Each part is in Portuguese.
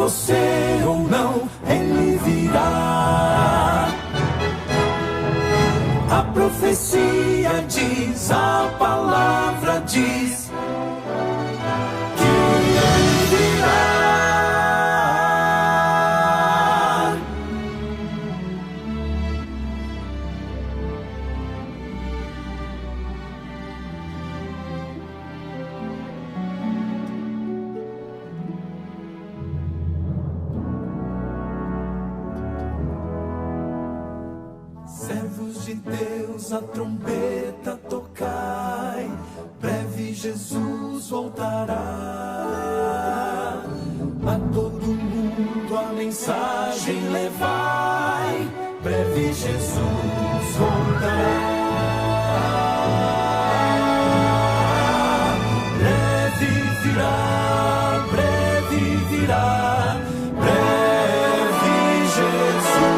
você ou não, ele virá. A profecia diz, a palavra diz que ele virá. Servos de Deus, a trombeta tocai, breve Jesus voltará. A todo mundo a mensagem levai, breve Jesus voltará. Breve virá, breve virá, breve Jesus.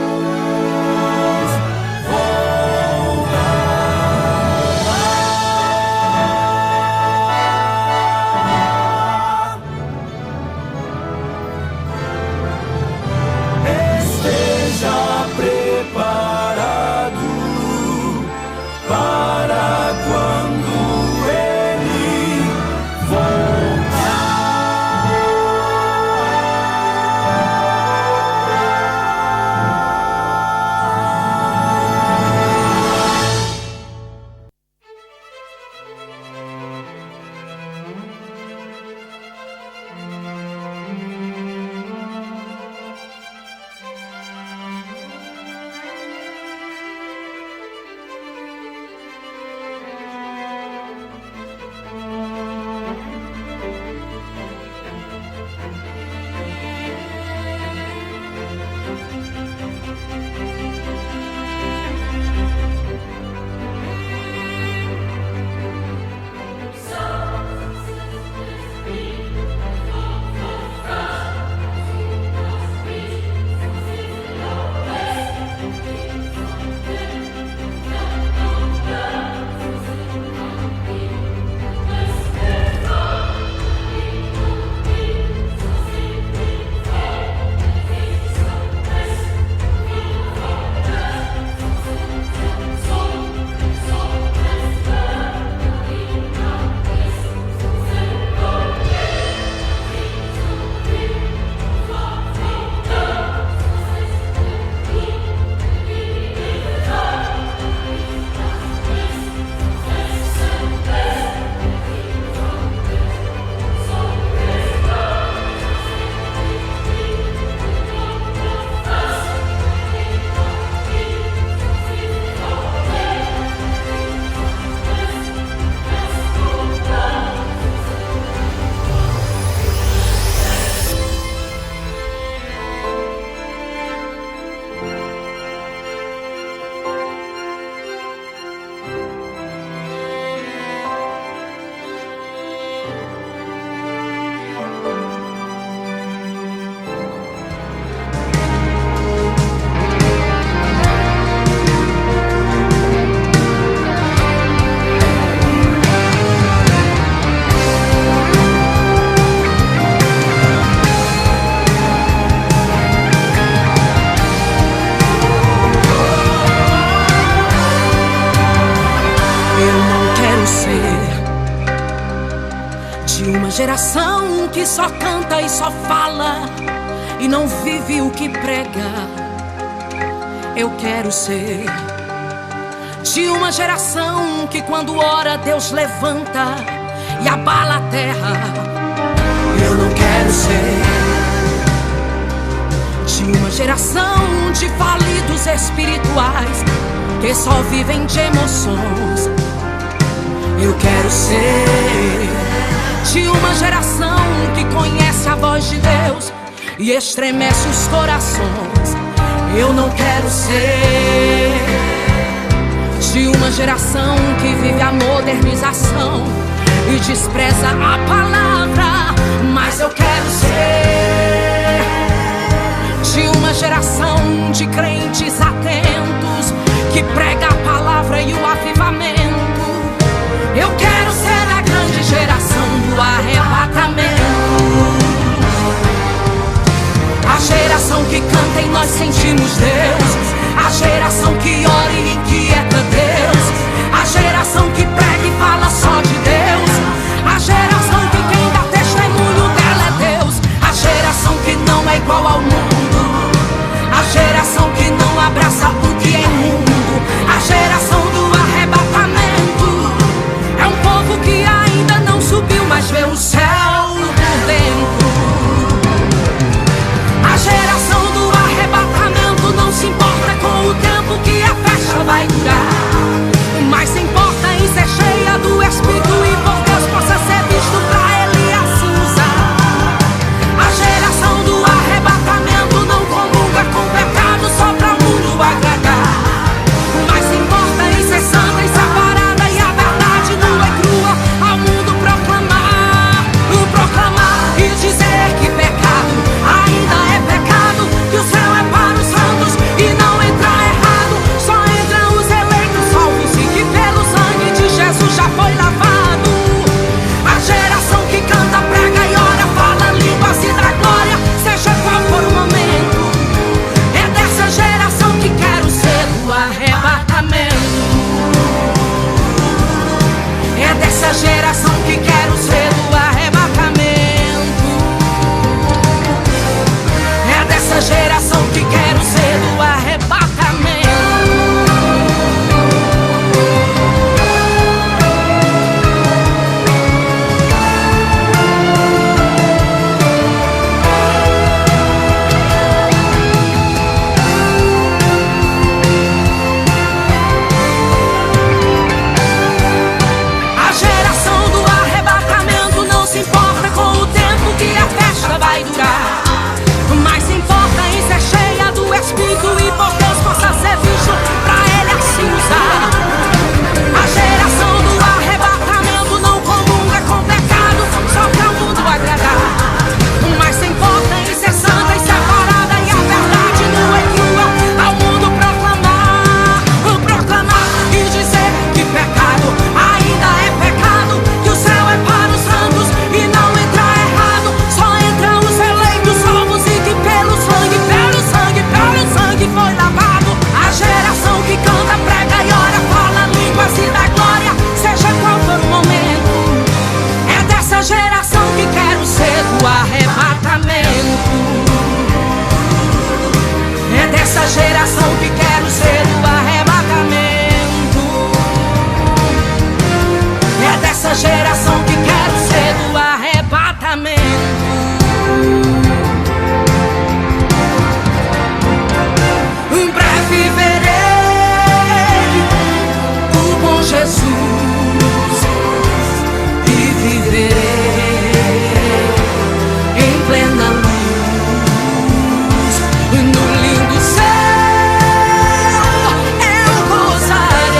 Geração que só canta e só fala e não vive o que prega. Eu quero ser de uma geração que quando ora Deus levanta e abala a terra. Eu não quero ser de uma geração de falidos espirituais que só vivem de emoções. Eu quero ser de uma geração que conhece a voz de Deus e estremece os corações. Eu não quero ser de uma geração que vive a modernização e despreza a palavra, mas eu quero ser de uma geração de crentes atentos que prega a palavra e o avivamento. Eu quero ser a grande geração do arrebatamento. nós sentimos Deus. A geração que ora e inquieta Deus. A geração que prega e fala só de Deus. A geração que quem dá testemunho dela é Deus. A geração que não é igual ao mundo. A geração que não abraça o que é imundo. A geração do arrebatamento. É um povo que ainda não subiu, mas vê o céu por dentro. A geração do arrebatamento não se importa com o tempo que a festa vai durar, mas se importa em ser cheia do Espírito e por Deus possa ser visto pra Ele assim usar. A geração do arrebatamento não comunga com pecado só pra o mundo agradar, mas se importa em ser santa e separada e a verdade nua e crua ao mundo proclamar, e dizer que pecado ainda é pecado, que o céu é para os santos e não entra errado, só entram os eleitos salvos e que pelo sangue de Jesus já foi lavado. A geração que canta, prega e ora, fala línguas e dá glória, seja qual for o momento. É dessa geração que quero ser do arrebatamento. É dessa geração que quero ser do arrebatamento. É dessa geração que quero ser do arrebatamento. A geração do arrebatamento não se importa com o tempo que a festa vai durar, mas se importa em ser cheia do Espírito e por Deus possa ser visto pra Ele assim usar. A geração do arrebatamento não comunga com pecado só pra o mundo agradar, mas se importa em ser santa e separada e a verdade nua e crua ao mundo proclamar, e dizer que pecado ainda é pecado, que o céu é para os santos e não entra errado, só entram os eleitos salvos e que pelo sangue foi lavado. A geração que canta, prega e ora, fala línguas e dá glória, seja qual for o momento. É dessa geração que quero ser do arrebatamento. É dessa geração que quero ser do arrebatamento. É dessa geração que quero ser do arrebatamento. Em breve verei o bom Jesus e viverei em plena luz. No lindo céu eu gozarei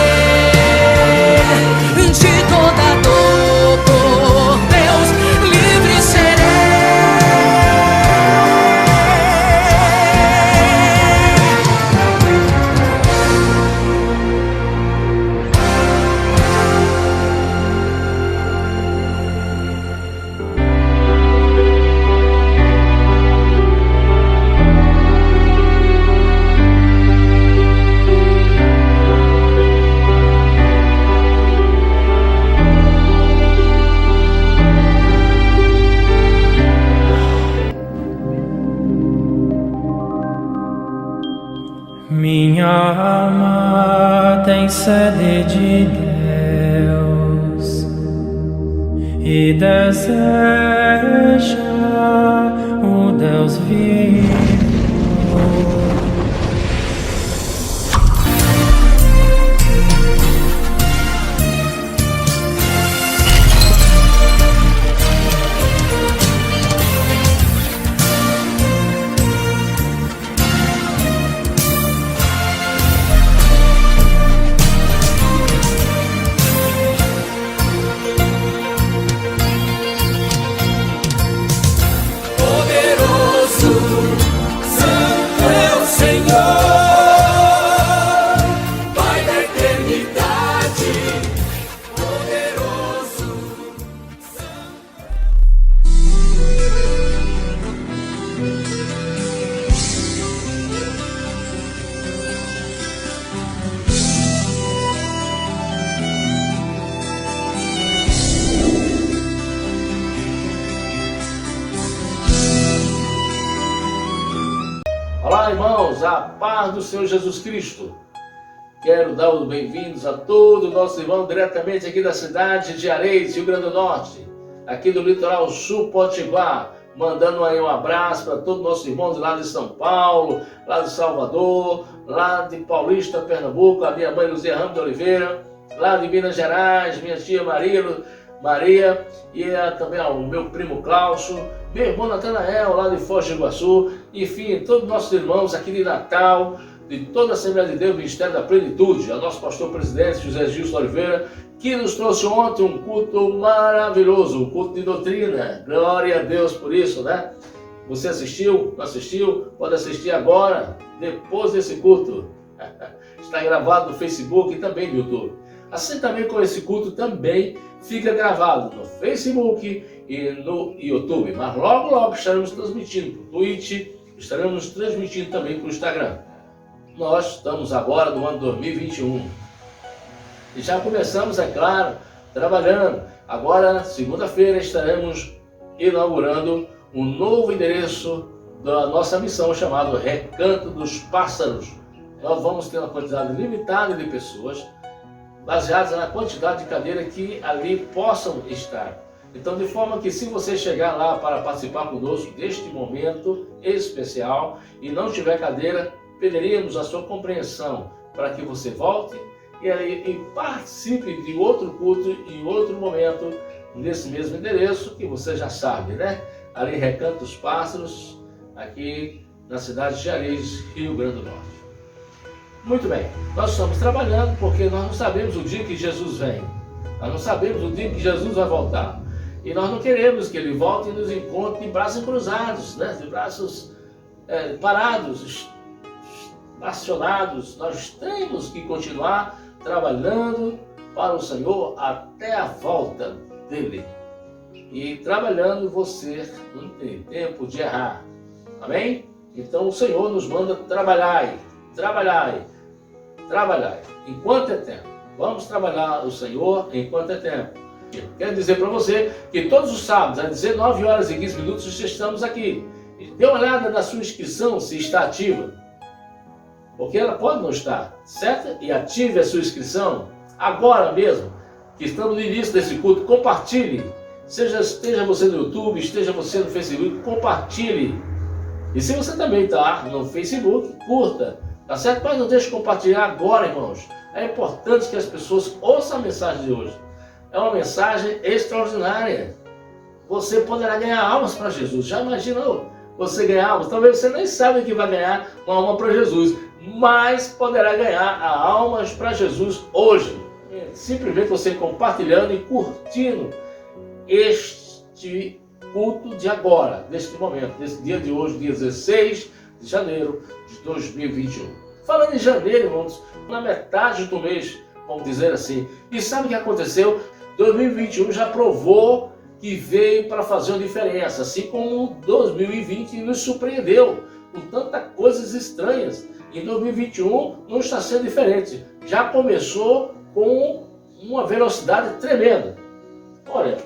de toda dor, por Deus livre serei. Minha alma tem sede de Deus e deseja o Deus vivo. Olá, irmãos, a paz do Senhor Jesus Cristo. Quero dar os bem-vindos a todos os nossos irmãos diretamente aqui da cidade de Areias, Rio Grande do Norte, aqui do litoral sul Potiguar, mandando aí um abraço para todos os nossos irmãos lá de São Paulo, lá de Salvador, lá de Paulista, Pernambuco, a minha mãe Luzia Ramos de Oliveira, lá de Minas Gerais, minha tia Maria e também o meu primo Cláudio, meu irmão Natanael, lá de Foz do Iguaçu, enfim, todos os nossos irmãos aqui de Natal, de toda a Assembleia de Deus, Ministério da Plenitude, ao nosso pastor presidente José Gilson Oliveira, que nos trouxe ontem um culto maravilhoso, um culto de doutrina. Glória a Deus por isso, né? Você assistiu? Não assistiu? Pode assistir agora, depois desse culto. Está gravado no Facebook e também no YouTube. Assim também com esse culto também fica gravado no Facebook e no YouTube. Mas logo estaremos transmitindo para o Twitch, estaremos transmitindo também para o Instagram. Nós estamos agora no ano 2021. E já começamos, é claro, trabalhando. Agora, segunda-feira, estaremos inaugurando um novo endereço da nossa missão, chamado Recanto dos Pássaros. Nós vamos ter uma quantidade limitada de pessoas, baseadas na quantidade de cadeiras que ali possam estar. Então, de forma que se você chegar lá para participar conosco deste momento especial e não tiver cadeira, pediríamos a sua compreensão para que você volte e participe de outro culto em outro momento nesse mesmo endereço que você já sabe, né? Ali em Recanto dos Pássaros, aqui na cidade de Areias, Rio Grande do Norte. Muito bem, nós estamos trabalhando porque nós não sabemos o dia que Jesus vem. Nós não sabemos o dia que Jesus vai voltar. E nós não queremos que Ele volte e nos encontre de braços cruzados, né? De braços parados, acionados. Nós temos que continuar trabalhando para o Senhor até a volta dele. E trabalhando você não tem tempo de errar. Amém? Então o Senhor nos manda trabalhar. Enquanto é tempo. Vamos trabalhar o Senhor enquanto é tempo. Quero dizer para você que todos os sábados, às 19 horas e 15 minutos, estamos aqui. Dê uma olhada na sua inscrição, se está ativa. Porque ela pode não estar, certo? E ative a sua inscrição agora mesmo, que estamos no início desse culto. Compartilhe. Esteja você no YouTube, esteja você no Facebook, compartilhe. E se você também está no Facebook, curta. Tá certo? Mas não deixe de compartilhar agora, irmãos. É importante que as pessoas ouçam a mensagem de hoje. É uma mensagem extraordinária. Você poderá ganhar almas para Jesus. Já imaginou você ganhar almas? Talvez você nem saiba que vai ganhar uma alma para Jesus, mas poderá ganhar almas para Jesus hoje. Simplesmente você compartilhando e curtindo este culto de agora, deste momento, desse dia de hoje, dia 16 de janeiro de 2021. Falando em janeiro, irmãos, na metade do mês, vamos dizer assim. E sabe o que aconteceu? 2021 já provou que veio para fazer uma diferença, assim como 2020 nos surpreendeu com tantas coisas estranhas. Em 2021 não está sendo diferente. Já começou com uma velocidade tremenda. Olha,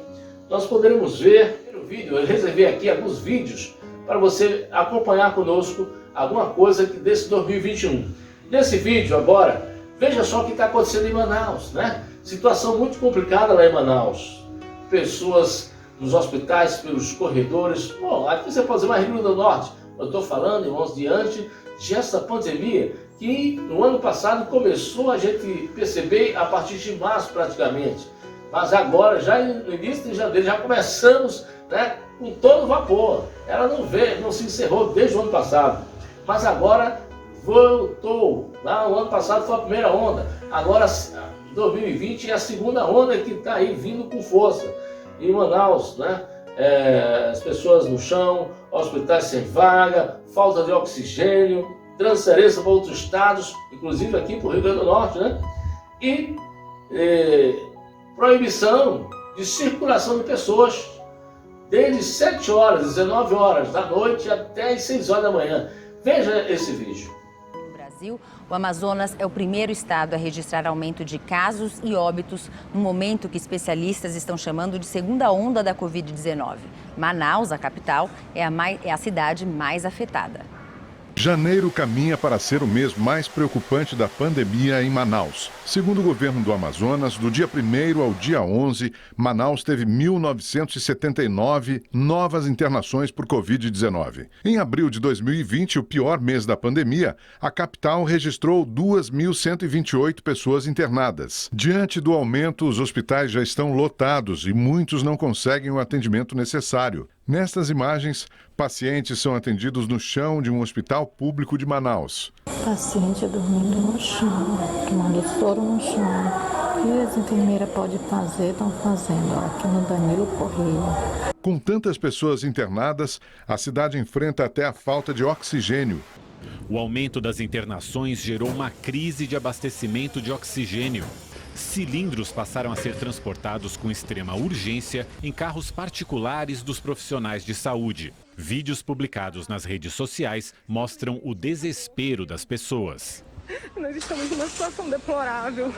nós poderemos ver no vídeo, eu reservei aqui alguns vídeos para você acompanhar conosco alguma coisa desse 2021. Nesse vídeo agora, veja só o que está acontecendo em Manaus, né? Situação muito complicada lá em Manaus. Pessoas nos hospitais, pelos corredores. Bom, aqui você pode dizer, mas Rio Grande do Norte. Eu estou falando, irmãos, diante dessa pandemia que no ano passado começou a gente perceber a partir de março praticamente. Mas agora, já no início de janeiro, já começamos, né, com todo vapor. Ela não se encerrou desde o ano passado. Mas agora voltou. Lá no ano passado foi a primeira onda. Agora 2020 é a segunda onda que está aí vindo com força. Em Manaus, né? As pessoas no chão, hospitais sem vaga, falta de oxigênio, transferência para outros estados, inclusive aqui para o Rio Grande do Norte, né? E proibição de circulação de pessoas desde 7 horas, 19 horas da noite até as 6 horas da manhã. Veja esse vídeo. No Brasil, o Amazonas é o primeiro estado a registrar aumento de casos e óbitos no momento que especialistas estão chamando de segunda onda da Covid-19. Manaus, a capital, é a cidade mais afetada. Janeiro caminha para ser o mês mais preocupante da pandemia em Manaus. Segundo o governo do Amazonas, do dia 1º ao dia 11, Manaus teve 1.979 novas internações por Covid-19. Em abril de 2020, o pior mês da pandemia, a capital registrou 2.128 pessoas internadas. Diante do aumento, os hospitais já estão lotados e muitos não conseguem o atendimento necessário. Nestas imagens, pacientes são atendidos no chão de um hospital público de Manaus. Paciente dormindo no chão, tomando soro no chão. E as enfermeiras podem fazer, estão fazendo, aqui no Danilo Correia. Com tantas pessoas internadas, a cidade enfrenta até a falta de oxigênio. O aumento das internações gerou uma crise de abastecimento de oxigênio. Cilindros passaram a ser transportados com extrema urgência em carros particulares dos profissionais de saúde. Vídeos publicados nas redes sociais mostram o desespero das pessoas. Nós estamos numa situação deplorável.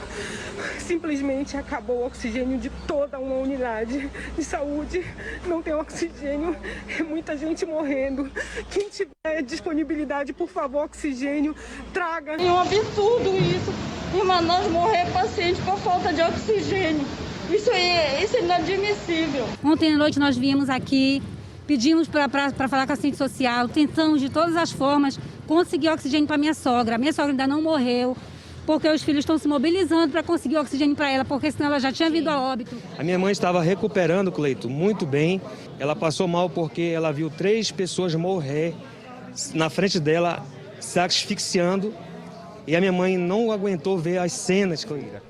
Simplesmente acabou o oxigênio de toda uma unidade de saúde. Não tem oxigênio, é muita gente morrendo. Quem tiver disponibilidade, por favor, oxigênio, traga. É um absurdo isso. Em Manaus morrer paciente por falta de oxigênio. Isso é inadmissível. Ontem à noite nós viemos aqui, pedimos para falar com a assistente social, tentamos de todas as formas conseguir oxigênio para minha sogra. A minha sogra ainda não morreu, porque os filhos estão se mobilizando para conseguir oxigênio para ela, porque senão ela já tinha vindo a óbito. A minha mãe estava recuperando, Cleito, muito bem. Ela passou mal porque ela viu 3 pessoas morrer na frente dela, se asfixiando. E a minha mãe não aguentou ver as cenas, Cleira.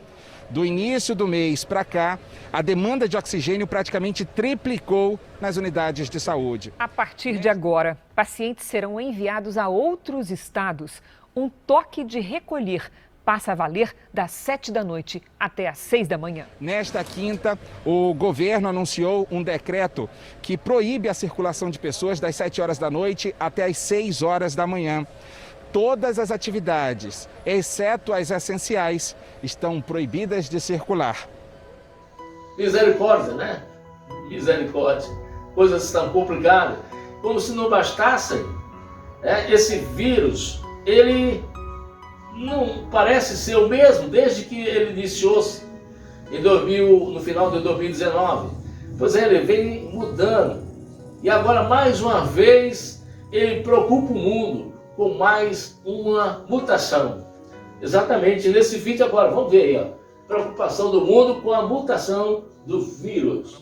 Do início do mês para cá, a demanda de oxigênio praticamente triplicou nas unidades de saúde. A partir de agora, pacientes serão enviados a outros estados. Um toque de recolher passa a valer das 7 da noite até às 6 da manhã. Nesta quinta, o governo anunciou um decreto que proíbe a circulação de pessoas das 7 horas da noite até às 6 horas da manhã. Todas as atividades, exceto as essenciais, estão proibidas de circular. Misericórdia, né? Misericórdia. Coisas tão complicadas. Como se não bastassem, esse vírus, ele não parece ser o mesmo desde que ele iniciou-se no final de 2019. Pois é, ele vem mudando. E agora, mais uma vez, ele preocupa o mundo com mais uma mutação. Exatamente nesse vídeo agora, vamos ver aí, ó. Preocupação do mundo com a mutação do vírus.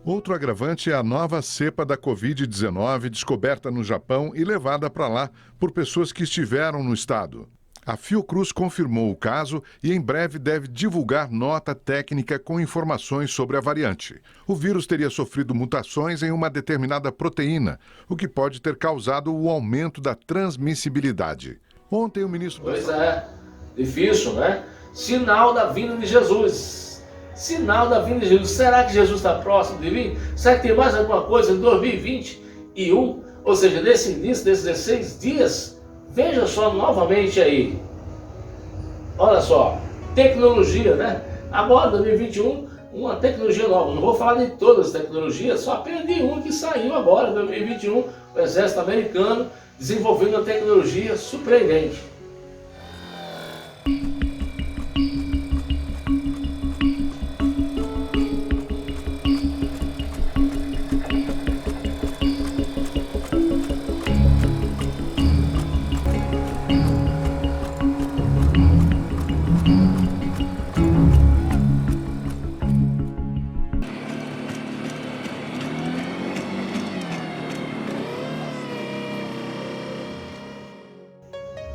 Outro agravante é a nova cepa da Covid-19 descoberta no Japão e levada para lá por pessoas que estiveram no estado. A Fiocruz confirmou o caso e em breve deve divulgar nota técnica com informações sobre a variante. O vírus teria sofrido mutações em uma determinada proteína, o que pode ter causado o aumento da transmissibilidade. Ontem o ministro... Pois é, difícil, né? Sinal da vinda de Jesus. Sinal da vinda de Jesus. Será que Jesus está próximo de vir? Será que tem mais alguma coisa em 2021? Ou seja, nesse início desses 16 dias... Veja só novamente aí, olha só, tecnologia, né? Agora, 2021, uma tecnologia nova. Não vou falar de todas as tecnologias, só apenas de uma que saiu agora, em 2021, o Exército Americano desenvolvendo uma tecnologia surpreendente.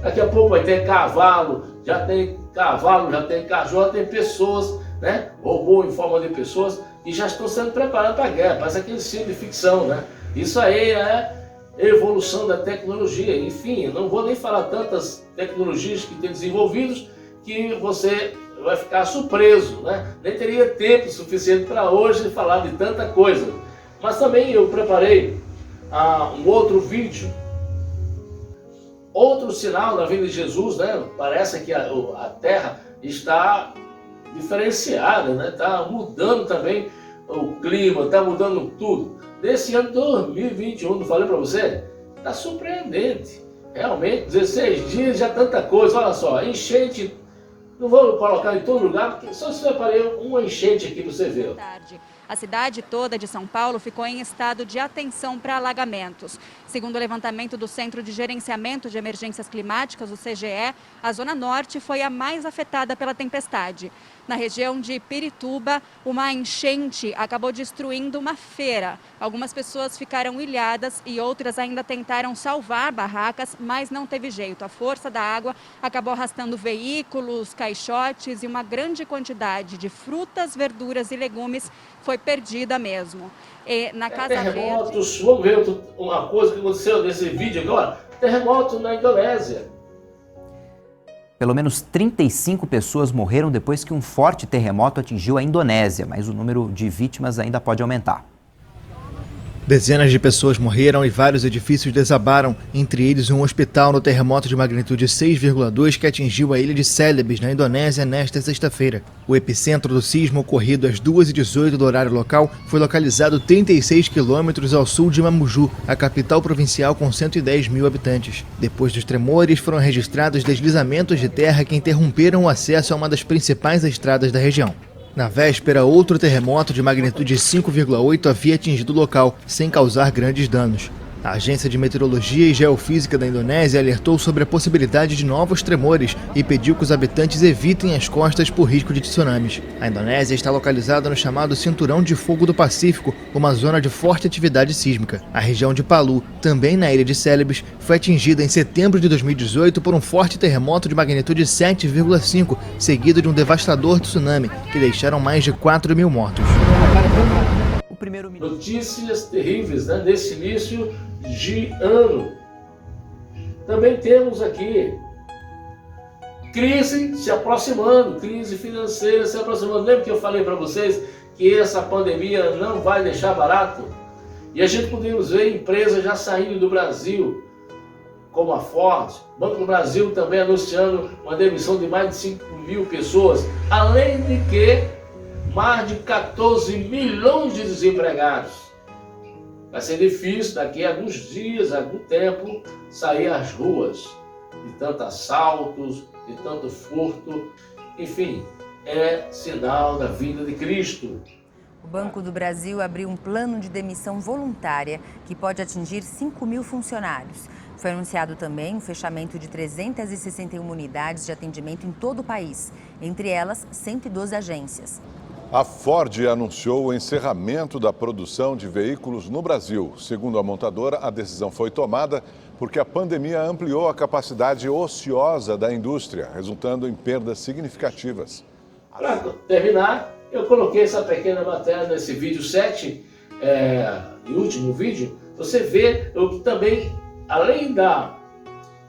Daqui a pouco vai ter cavalo, já tem cachorro, tem pessoas, né? Robô em forma de pessoas e já estão sendo preparados para a guerra. Parece aquele filme de ficção, né? Isso aí é evolução da tecnologia. Enfim, não vou nem falar tantas tecnologias que tem desenvolvidos que você vai ficar surpreso, né? Nem teria tempo suficiente para hoje falar de tanta coisa. Mas também eu preparei um outro vídeo. Outro sinal da vinda de Jesus, né? Parece que a Terra está diferenciada, né? Está mudando também o clima, está mudando tudo. Nesse ano 2021, não falei para você? Está surpreendente. Realmente, 16 dias já tanta coisa. Olha só, enchente, não vou colocar em todo lugar, porque só se separei uma enchente aqui para você ver. A cidade toda de São Paulo ficou em estado de atenção para alagamentos. Segundo o levantamento do Centro de Gerenciamento de Emergências Climáticas, o CGE, a Zona Norte foi a mais afetada pela tempestade. Na região de Pirituba, uma enchente acabou destruindo uma feira. Algumas pessoas ficaram ilhadas e outras ainda tentaram salvar barracas, mas não teve jeito. A força da água acabou arrastando veículos, caixotes e uma grande quantidade de frutas, verduras e legumes foi perdida mesmo. E na Casa terremotos, vamos ver uma coisa que aconteceu nesse vídeo agora. Terremoto na Indonésia. Pelo menos 35 pessoas morreram depois que um forte terremoto atingiu a Indonésia, mas o número de vítimas ainda pode aumentar. Dezenas de pessoas morreram e vários edifícios desabaram, entre eles um hospital no terremoto de magnitude 6,2 que atingiu a ilha de Celebes, na Indonésia, nesta sexta-feira. O epicentro do sismo, ocorrido às 2h18 do horário local, foi localizado 36 quilômetros ao sul de Mamuju, a capital provincial com 110 mil habitantes. Depois dos tremores, foram registrados deslizamentos de terra que interromperam o acesso a uma das principais estradas da região. Na véspera, outro terremoto de magnitude 5,8 havia atingido o local, sem causar grandes danos. A Agência de Meteorologia e Geofísica da Indonésia alertou sobre a possibilidade de novos tremores e pediu que os habitantes evitem as costas por risco de tsunamis. A Indonésia está localizada no chamado Cinturão de Fogo do Pacífico, uma zona de forte atividade sísmica. A região de Palu, também na ilha de Celebes, foi atingida em setembro de 2018 por um forte terremoto de magnitude 7,5, seguido de um devastador tsunami, que deixaram mais de 4 mil mortos. Notícias terríveis, né, desse início de ano. Também temos aqui crise se aproximando, crise financeira se aproximando. Lembra que eu falei para vocês que essa pandemia não vai deixar barato? E a gente podemos ver empresas já saindo do Brasil, como a Ford, Banco do Brasil também anunciando uma demissão de mais de 5 mil pessoas, além de que mais de 14 milhões de desempregados. Vai ser difícil daqui a alguns dias, algum tempo, sair às ruas de tantos assaltos, de tanto furto. Enfim, é sinal da vinda de Cristo. O Banco do Brasil abriu um plano de demissão voluntária que pode atingir 5 mil funcionários. Foi anunciado também o fechamento de 361 unidades de atendimento em todo o país, entre elas 112 agências. A Ford anunciou o encerramento da produção de veículos no Brasil. Segundo a montadora, a decisão foi tomada porque a pandemia ampliou a capacidade ociosa da indústria, resultando em perdas significativas. Para terminar, eu coloquei essa pequena matéria nesse vídeo 7, e último vídeo. Você vê o que também, além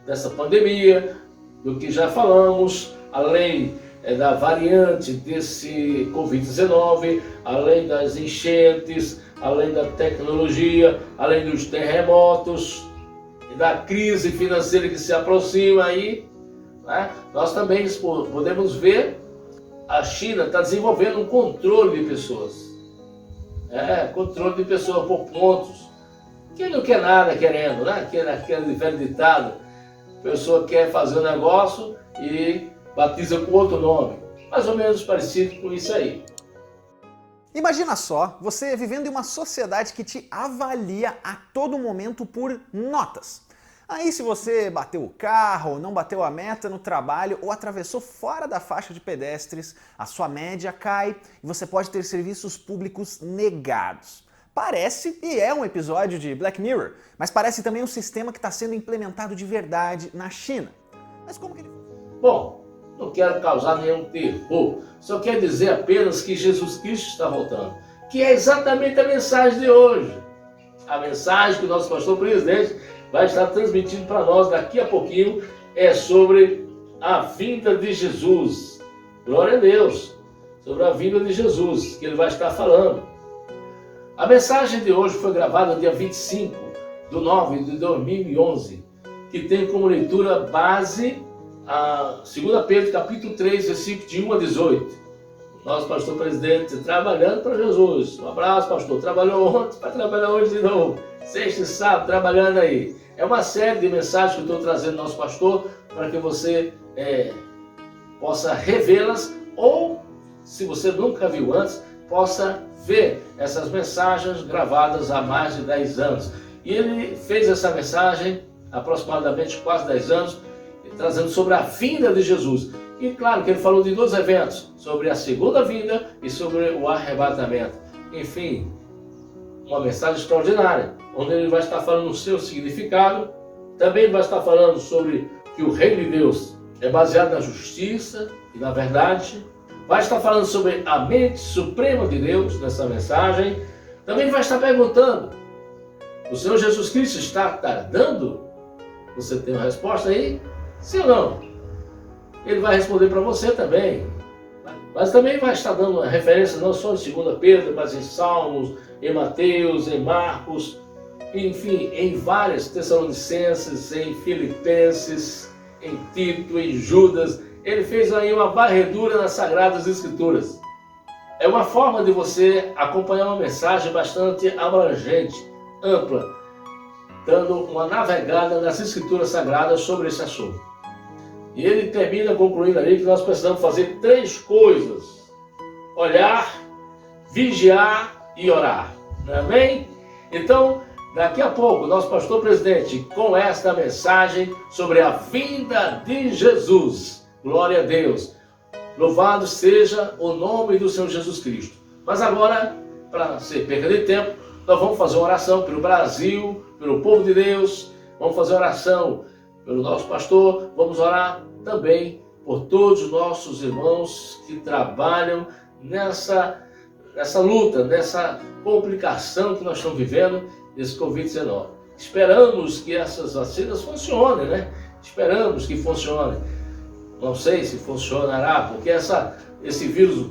dessa pandemia, do que já falamos, além da variante desse Covid-19, além das enchentes, além da tecnologia, além dos terremotos e da crise financeira que se aproxima aí, né? Nós também podemos ver a China está desenvolvendo um controle de pessoas. Controle de pessoas por pontos. Quem não quer nada querendo, né? Aquele velho ditado, a pessoa quer fazer um negócio e batiza com outro nome, mais ou menos parecido com isso aí. Imagina só, você vivendo em uma sociedade que te avalia a todo momento por notas. Aí se você bateu o carro, ou não bateu a meta no trabalho, ou atravessou fora da faixa de pedestres, a sua média cai e você pode ter serviços públicos negados. Parece, e é um episódio de Black Mirror, mas parece também um sistema que está sendo implementado de verdade na China. Mas como que ele funciona? Bom, não quero causar nenhum terror, só quero dizer apenas que Jesus Cristo está voltando, que é exatamente a mensagem de hoje. A mensagem que o nosso pastor presidente vai estar transmitindo para nós daqui a pouquinho é sobre a vinda de Jesus. Glória a Deus, sobre a vinda de Jesus, que ele vai estar falando. A mensagem de hoje foi gravada dia 25/9/2011, que tem como leitura base a 2 Pedro capítulo 3, versículo de 1 a 18. Nosso pastor presidente trabalhando para Jesus. Um abraço, pastor. Trabalhou ontem, vai trabalhar hoje de novo. sexta e sábado, trabalhando aí. É uma série de mensagens que eu estou trazendo ao nosso pastor para que você possa revê-las ou, se você nunca viu antes, possa ver essas mensagens gravadas há mais de 10 anos. E ele fez essa mensagem aproximadamente quase 10 anos, trazendo sobre a vinda de Jesus. E claro que ele falou de 2 eventos, sobre a segunda vinda e sobre o arrebatamento. Enfim, uma mensagem extraordinária, onde ele vai estar falando o seu significado, também vai estar falando sobre que o reino de Deus é baseado na justiça e na verdade, vai estar falando sobre a mente suprema de Deus nessa mensagem, também vai estar perguntando, o Senhor Jesus Cristo está tardando? Você tem uma resposta aí? Sim ou não? Ele vai responder para você também. Mas também vai estar dando uma referência não só em 2 Pedro, mas em Salmos, em Mateus, em Marcos, enfim, em várias Tessalonicenses, em Filipenses, em Tito, em Judas. Ele fez aí uma varredura nas Sagradas Escrituras. É uma forma de você acompanhar uma mensagem bastante abrangente, ampla, dando uma navegada nas Escrituras Sagradas sobre esse assunto. E ele termina concluindo ali que nós precisamos fazer 3 coisas: olhar, vigiar e orar. Amém? Então, daqui a pouco, nosso pastor presidente, com esta mensagem sobre a vinda de Jesus. Glória a Deus. Louvado seja o nome do Senhor Jesus Cristo. Mas agora, para ser perda de tempo, nós vamos fazer uma oração pelo Brasil, pelo povo de Deus. Vamos fazer oração pelo nosso pastor. Vamos orar também por todos os nossos irmãos que trabalham nessa luta, nessa complicação que nós estamos vivendo, desse Covid-19. Esperamos que essas vacinas funcionem, né? Esperamos que funcionem. Não sei se funcionará, porque esse vírus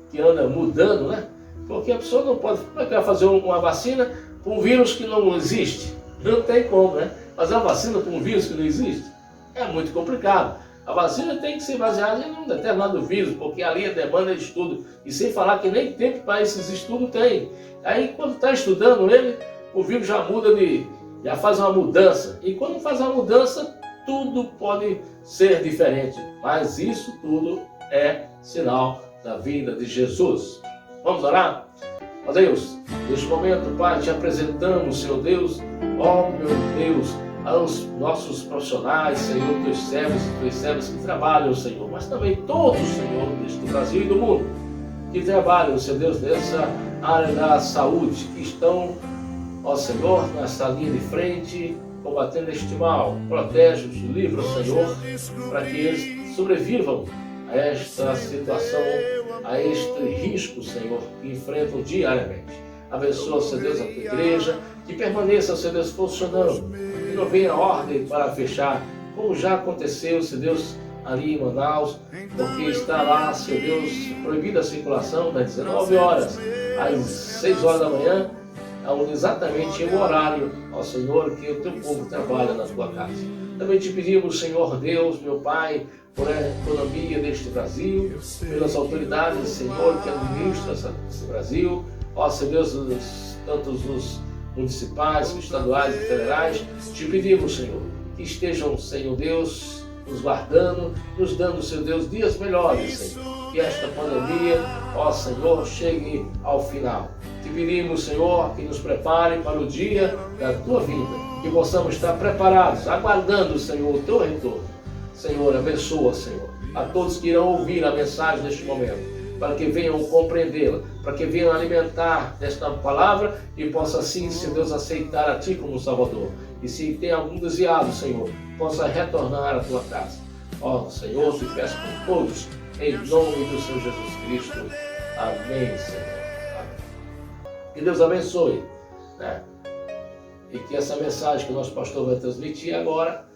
que anda mudando, né? Porque a pessoa não pode... Como é que vai fazer uma vacina para um vírus que não existe? Não tem como, né? Fazer uma vacina para um vírus que não existe é muito complicado. A vacina tem que ser baseada em um determinado vírus, porque ali a demanda de estudo. E sem falar que nem tempo para esses estudos tem. Aí quando está estudando ele, o vírus já muda já faz uma mudança. E quando faz uma mudança, tudo pode ser diferente. Mas isso tudo é sinal da vinda de Jesus. Vamos orar? Ó Deus, neste momento, Pai, te apresentamos, Senhor Deus, ó meu Deus, aos nossos profissionais, Senhor, teus servos que trabalham, Senhor, mas também todos, Senhor, deste Brasil e do mundo, que trabalham, Senhor Deus, nessa área da saúde, que estão, ó Senhor, nessa linha de frente, combatendo este mal. Protege-os, livra-os, Senhor, para que eles sobrevivam a esta situação, a este risco, Senhor, que enfrentam diariamente. Abençoa, Senhor Deus, a tua igreja, que permaneça, Senhor Deus, funcionando, que não venha ordem para fechar, como já aconteceu, Senhor Deus, ali em Manaus, porque está lá, Senhor Deus, proibida a circulação das 19 horas às 6 horas da manhã, exatamente o horário, ó Senhor, que o teu povo trabalha na tua casa. Também te pedimos, Senhor Deus, meu Pai, por a economia deste Brasil, pelas autoridades, Senhor, que administram esse Brasil, ó Senhor Deus, tanto os municipais, estaduais e federais, te pedimos, Senhor, que estejam, Senhor Deus, nos guardando, nos dando, Senhor Deus, dias melhores, Senhor, que esta pandemia, ó Senhor, chegue ao final. Te pedimos, Senhor, que nos prepare para o dia da tua vinda, que possamos estar preparados, aguardando, Senhor, o teu retorno. Senhor, abençoa, Senhor, a todos que irão ouvir a mensagem neste momento, para que venham compreendê-la, para que venham alimentar desta palavra e possa assim, Senhor Deus, aceitar a Ti como Salvador. E se tem algum desviado, Senhor, possa retornar à Tua casa. Ó Senhor, te peço por todos, em nome do Senhor Jesus Cristo. Amém, Senhor. Amém. Que Deus abençoe, né? E que essa mensagem que o nosso pastor vai transmitir agora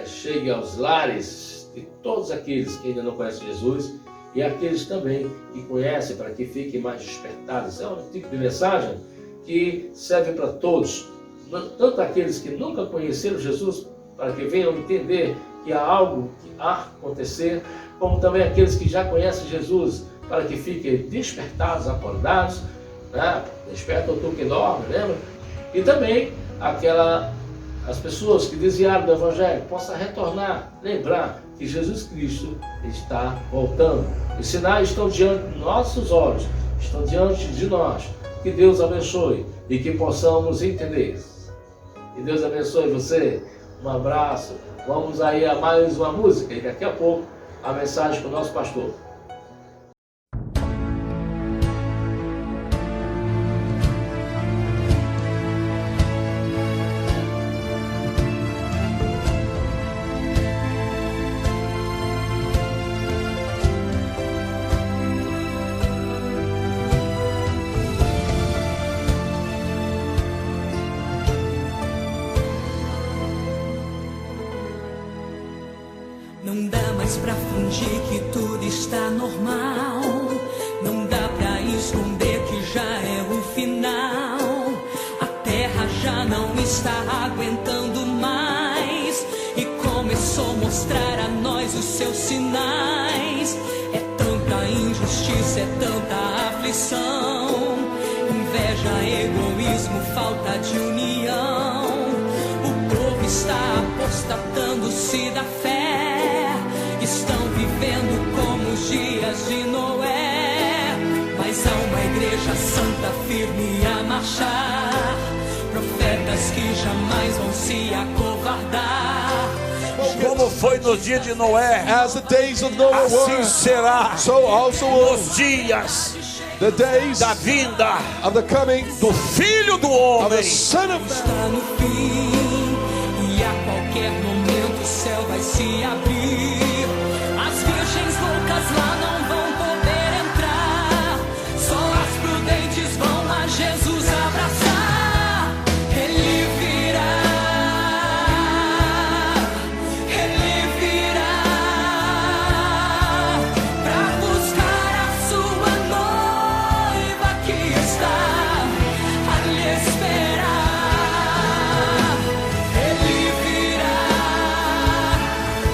chegue aos lares de todos aqueles que ainda não conhecem Jesus e aqueles também que conhecem, para que fiquem mais despertados. É um tipo de mensagem que serve para todos, tanto aqueles que nunca conheceram Jesus, para que venham entender que há algo que há a acontecer, como também aqueles que já conhecem Jesus, para que fiquem despertados, acordados, né? Desperta o tu que dorme, lembra? E também as pessoas que desviaram do Evangelho possam retornar, lembrar que Jesus Cristo está voltando. Os sinais estão diante dos nossos olhos, estão diante de nós. Que Deus abençoe e que possamos entender. Que Deus abençoe você. Um abraço. Vamos aí a mais uma música e daqui a pouco a mensagem com o nosso pastor. Não dá mais pra fingir que tudo está normal. Não dá pra esconder que já é o final. A terra já não está aguentando mais e começou a mostrar a nós os seus sinais. É tanta injustiça, é tanta aflição, inveja, egoísmo, falta de união. O povo está apostatando-se da fé. Estão vivendo como os dias de Noé. Mas há uma igreja santa firme a marchar, profetas que jamais vão se acovardar. Como foi nos dias de Noé, as the days of Noah assim were, será so also nos dias the days da vinda of the coming do Filho do Homem. of the Son of Está Man. no fim e a qualquer momento o céu vai se abrir. As virgens loucas lá não vão poder entrar, só as prudentes vão a Jesus abraçar. Ele virá, pra buscar a sua noiva que está a lhe esperar. Ele virá,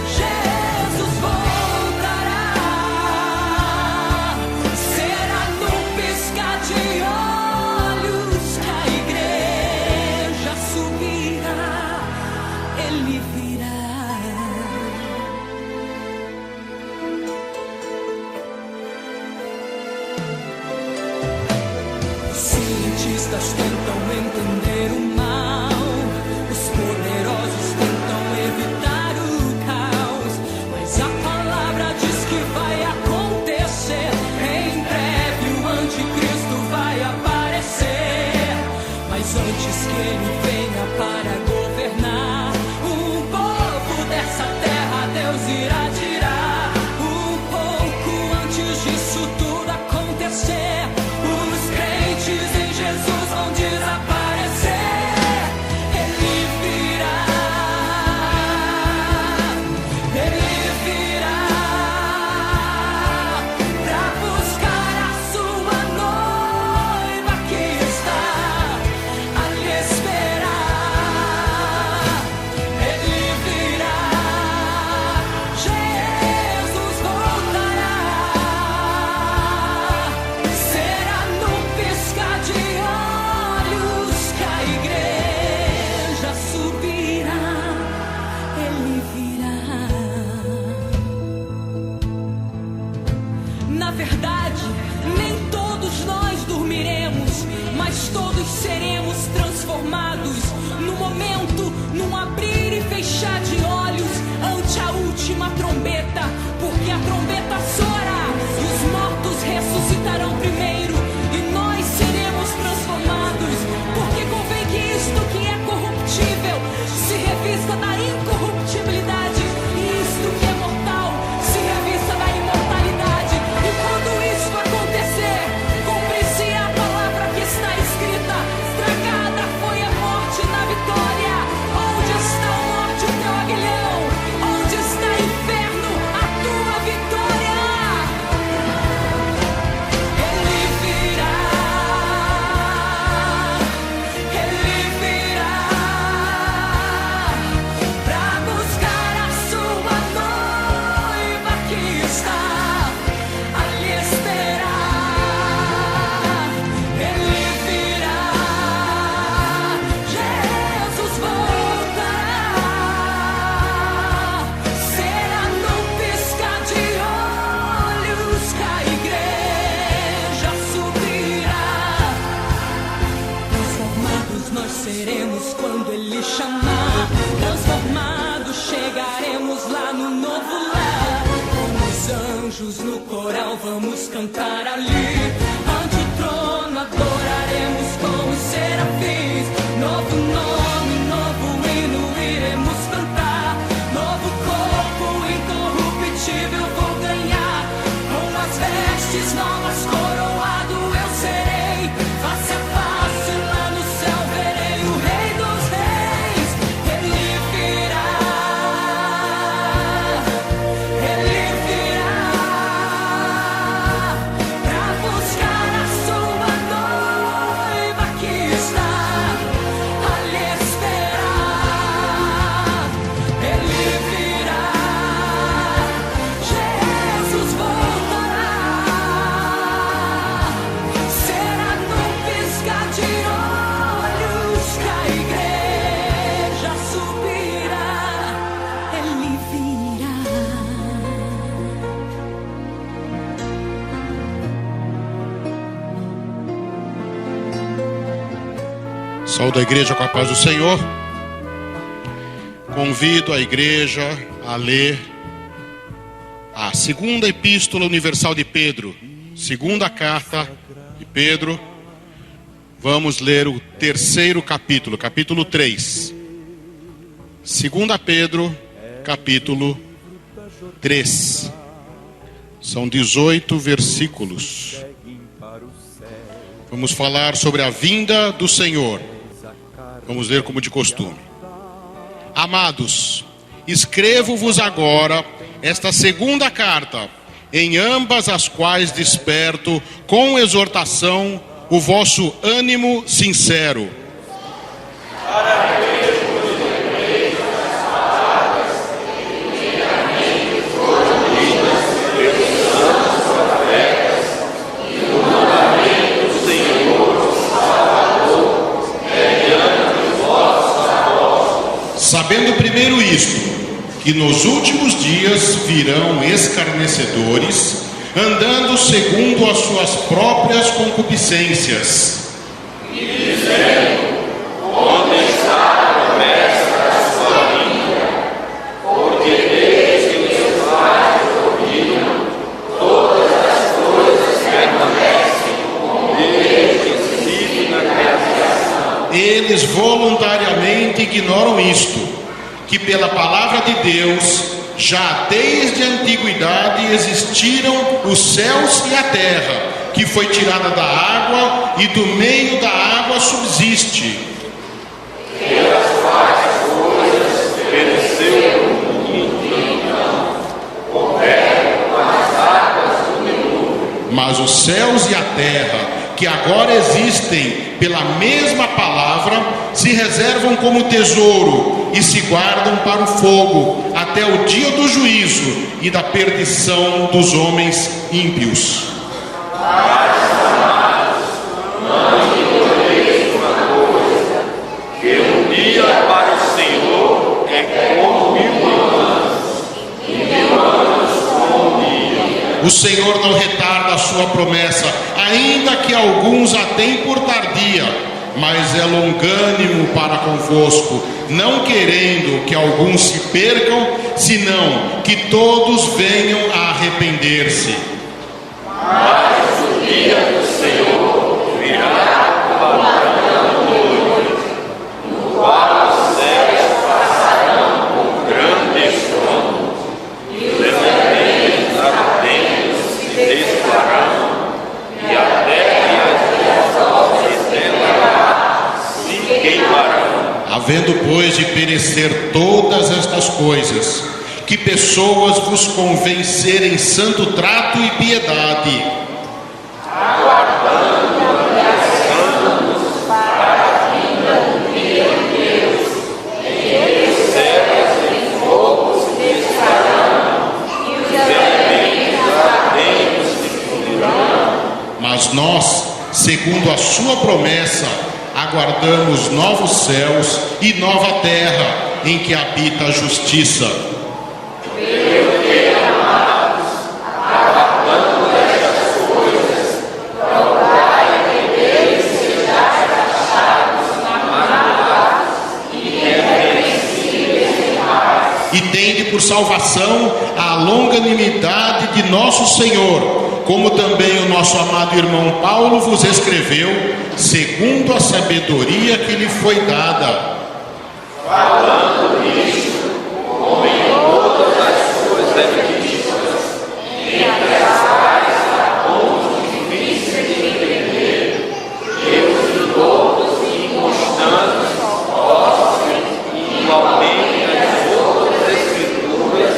Jesus voltará. Será num piscar de olhos que a igreja subirá. Ele virá. Os cientistas tentam entender o mal, os poderosos tentam evitar o caos, mas a palavra diz que vai acontecer. Em breve o anticristo vai aparecer, mas antes que ele venha para governar um povo dessa terra, Deus irá tirar. Um pouco antes disso tudo acontecer, os crentes em Jesus vão desaparecer. Ele virá, pra buscar a sua noiva que está a lhe esperar. juntos no coral vamos cantar ali. Ante o trono adoraremos com os serafins. Novo nome, novo hino iremos cantar. Novo corpo incorruptível vou ganhar. Com as vestes novas coroado eu serei. Face a face lá no céu verei o Rei dos Reis. Ele virá. Ele virá pra buscar a sua noiva que está a lhe esperar. Ele virá. Jesus voltará. Será num piscar de olhos que a igreja subirá. Ele virá. Saúdo a igreja com a paz do Senhor. Convido a igreja a ler a segunda epístola universal de Pedro, segunda carta de Pedro. Vamos ler o terceiro capítulo, capítulo 3. Segunda Pedro, capítulo 3. São 18 versículos. Vamos falar sobre a vinda do Senhor. Vamos ler como de costume. Amados, escrevo-vos agora esta segunda carta, em ambas as quais desperto com exortação o vosso ânimo sincero. Sabendo primeiro isto, que nos últimos dias virão escarnecedores, andando segundo as suas próprias concupiscências. E dizendo, onde está a promessa da sua vinda? Porque desde que os pais ouviram, todas as coisas permanecem como desde o princípio da criação. Eles voluntariamente ignoram isto, que pela palavra de Deus, já desde a antiguidade existiram os céus e a terra, que foi tirada da água e do meio da água subsiste. Pelas quais coisas pereceu o mundo, então, houveram as águas do dilúvio. Mas os céus e a terra, que agora existem pela mesma palavra, se reservam como tesouro e se guardam para o fogo, até o dia do juízo e da perdição dos homens ímpios. Mas, amados, não ignoreis uma coisa, que um dia para o Senhor é como 1000 anos, e 1000 anos como um dia. O Senhor não retarda a sua promessa, ainda que alguns a tenham por tardia, mas é longânimo para convosco, não querendo que alguns se percam, senão que todos venham a arrepender-se. Mas o dia do Senhor virá como ladrão noite, no qual os céus passarão com grande estrondo, e os elementos ardentes se desfarão, e a terra e as fontes dela se queimarão. Havendo, pois, de perecer todas estas coisas, que pessoas vos convencerem santo trato e piedade, aguardando e para a vinda do dia de Deus, em que os céus em fogo se desfarão, e os elementos ardentes se fundirão. Mas nós, segundo a sua promessa, aguardamos novos céus e nova terra, em que habita a justiça. Pelo que, amados, aguardando estas coisas, procurai que deles sejais achados, amados e irrepreensíveis em paz, e tende por salvação a longanimidade de nosso Senhor, como também o nosso amado irmão Paulo vos escreveu, segundo a sabedoria que lhe foi dada. Falando nisto, como em todas as suas epístolas, entre as quais há pontos difíceis de entender, Deus de todos e constantes possam igualmente as outras escrituras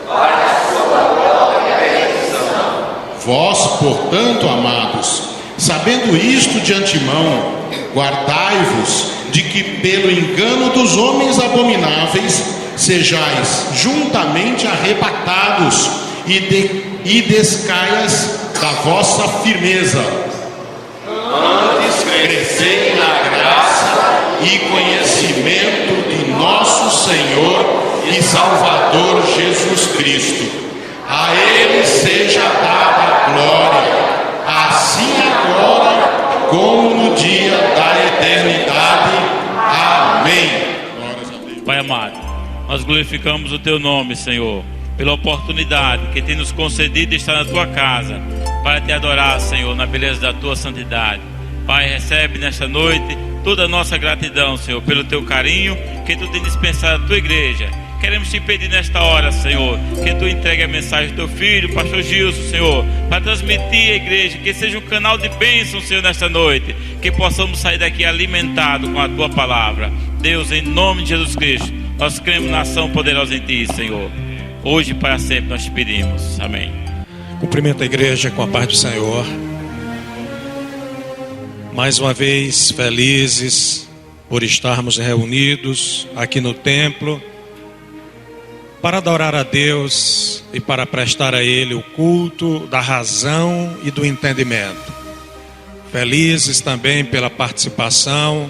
para a sua própria perfeição. Vós, portanto, amados, sabendo isto de antemão, guardai-vos de que pelo engano dos homens abomináveis sejais juntamente arrebatados e descaias da vossa firmeza. Antes crescei na graça e conhecimento de nosso Senhor e Salvador Jesus Cristo. A Ele seja dada a glória, assim agora como no dia da eternidade. Amém. Pai amado, nós glorificamos o Teu nome, Senhor, pela oportunidade que tem nos concedido de estar na Tua casa, para Te adorar, Senhor, na beleza da Tua santidade. Pai, recebe nesta noite toda a nossa gratidão, Senhor, pelo Teu carinho que Tu tem dispensado à Tua igreja. Queremos Te pedir nesta hora, Senhor, que Tu entregue a mensagem do Teu Filho, Pastor Gilson, Senhor, para transmitir à igreja, que seja um canal de bênção, Senhor, nesta noite, que possamos sair daqui alimentados com a Tua palavra. Deus, em nome de Jesus Cristo, nós cremos na ação poderosa em Ti, Senhor. Hoje e para sempre nós Te pedimos. Amém. Cumprimento a igreja com a paz do Senhor. Mais uma vez, felizes por estarmos reunidos aqui no templo, para adorar a Deus e para prestar a Ele o culto da razão e do entendimento. Felizes também pela participação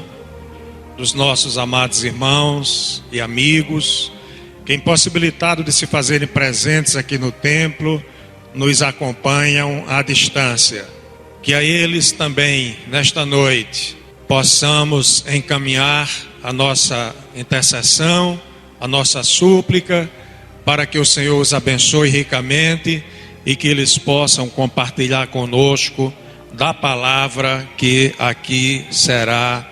dos nossos amados irmãos e amigos, que impossibilitado de se fazerem presentes aqui no templo, nos acompanham à distância. Que a eles também, nesta noite, possamos encaminhar a nossa intercessão, a nossa súplica, para que o Senhor os abençoe ricamente e que eles possam compartilhar conosco da palavra que aqui será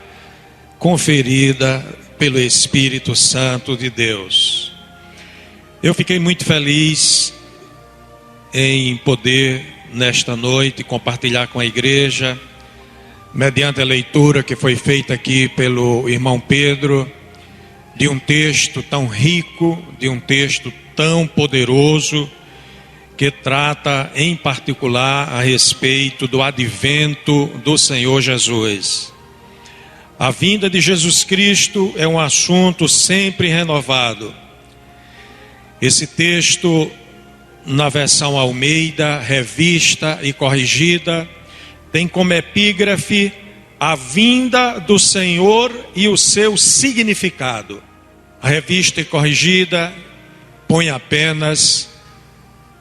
conferida pelo Espírito Santo de Deus. Eu fiquei muito feliz em poder, nesta noite, compartilhar com a igreja, mediante a leitura que foi feita aqui pelo irmão Pedro, de um texto tão rico, de um texto tão poderoso, que trata em particular a respeito do advento do Senhor Jesus. A vinda de Jesus Cristo é um assunto sempre renovado. Esse texto, na versão Almeida, revista e corrigida, tem como epígrafe a vinda do Senhor e o seu significado. A revista e corrigida põe apenas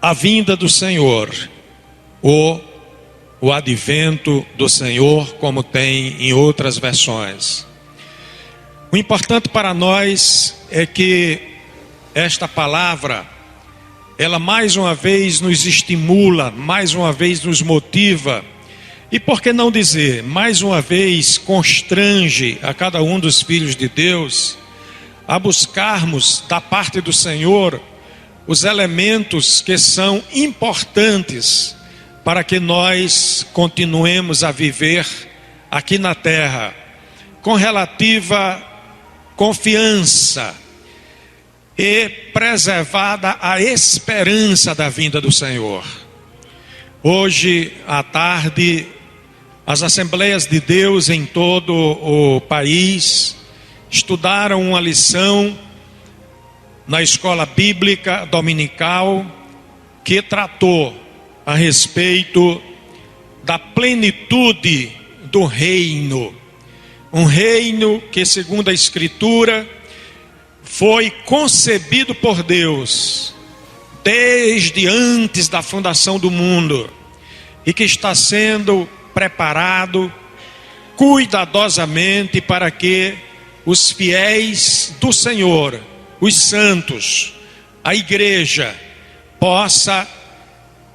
a vinda do Senhor, ou o advento do Senhor, como tem em outras versões. O importante para nós é que esta palavra, ela mais uma vez nos estimula, mais uma vez nos motiva, e por que não dizer, mais uma vez constrange a cada um dos filhos de Deus a buscarmos da parte do Senhor os elementos que são importantes para que nós continuemos a viver aqui na terra com relativa confiança e preservada a esperança da vinda do Senhor. Hoje à tarde, as Assembleias de Deus em todo o país estudaram uma lição na escola bíblica dominical que tratou a respeito da plenitude do reino. Um reino que, segundo a Escritura, foi concebido por Deus desde antes da fundação do mundo e que está sendo preparado cuidadosamente para que os fiéis do Senhor, os santos, a igreja possa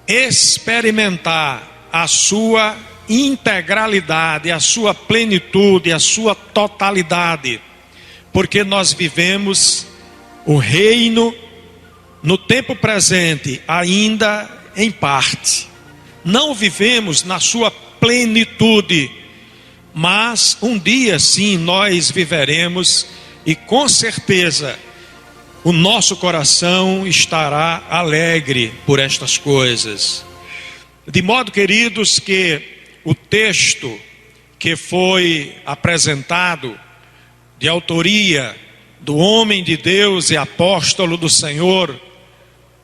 experimentar a sua integralidade, a sua plenitude, a sua totalidade, porque nós vivemos o reino no tempo presente ainda em parte. Não vivemos na sua plenitude, mas um dia sim nós viveremos, e com certeza o nosso coração estará alegre por estas coisas. De modo, queridos, que o texto que foi apresentado, de autoria do homem de Deus e apóstolo do Senhor,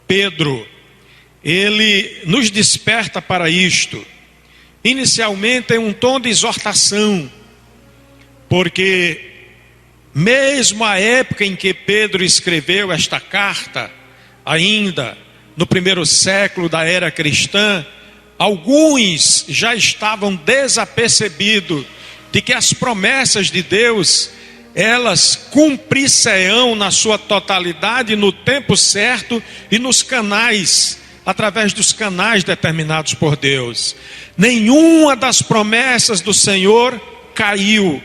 Pedro, ele nos desperta para isto. Inicialmente é um tom de exortação, porque mesmo a época em que Pedro escreveu esta carta, ainda no primeiro século da era cristã, alguns já estavam desapercebidos de que as promessas de Deus, elas cumprir-se-ão na sua totalidade, no tempo certo e nos canais, através dos canais determinados por Deus. Nenhuma das promessas do Senhor caiu,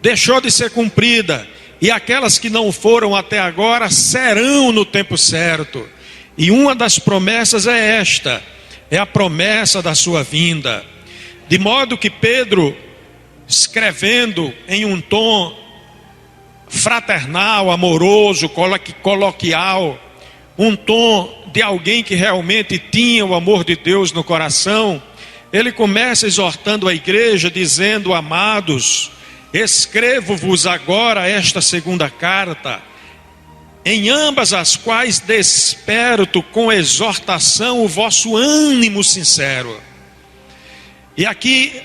deixou de ser cumprida, e aquelas que não foram até agora serão no tempo certo. E uma das promessas é esta, é a promessa da sua vinda. De modo que Pedro, escrevendo em um tom fraternal, amoroso, coloquial, um tom de alguém que realmente tinha o amor de Deus no coração, ele começa exortando a igreja, dizendo: amados, escrevo-vos agora esta segunda carta, em ambas as quais desperto com exortação o vosso ânimo sincero. E aqui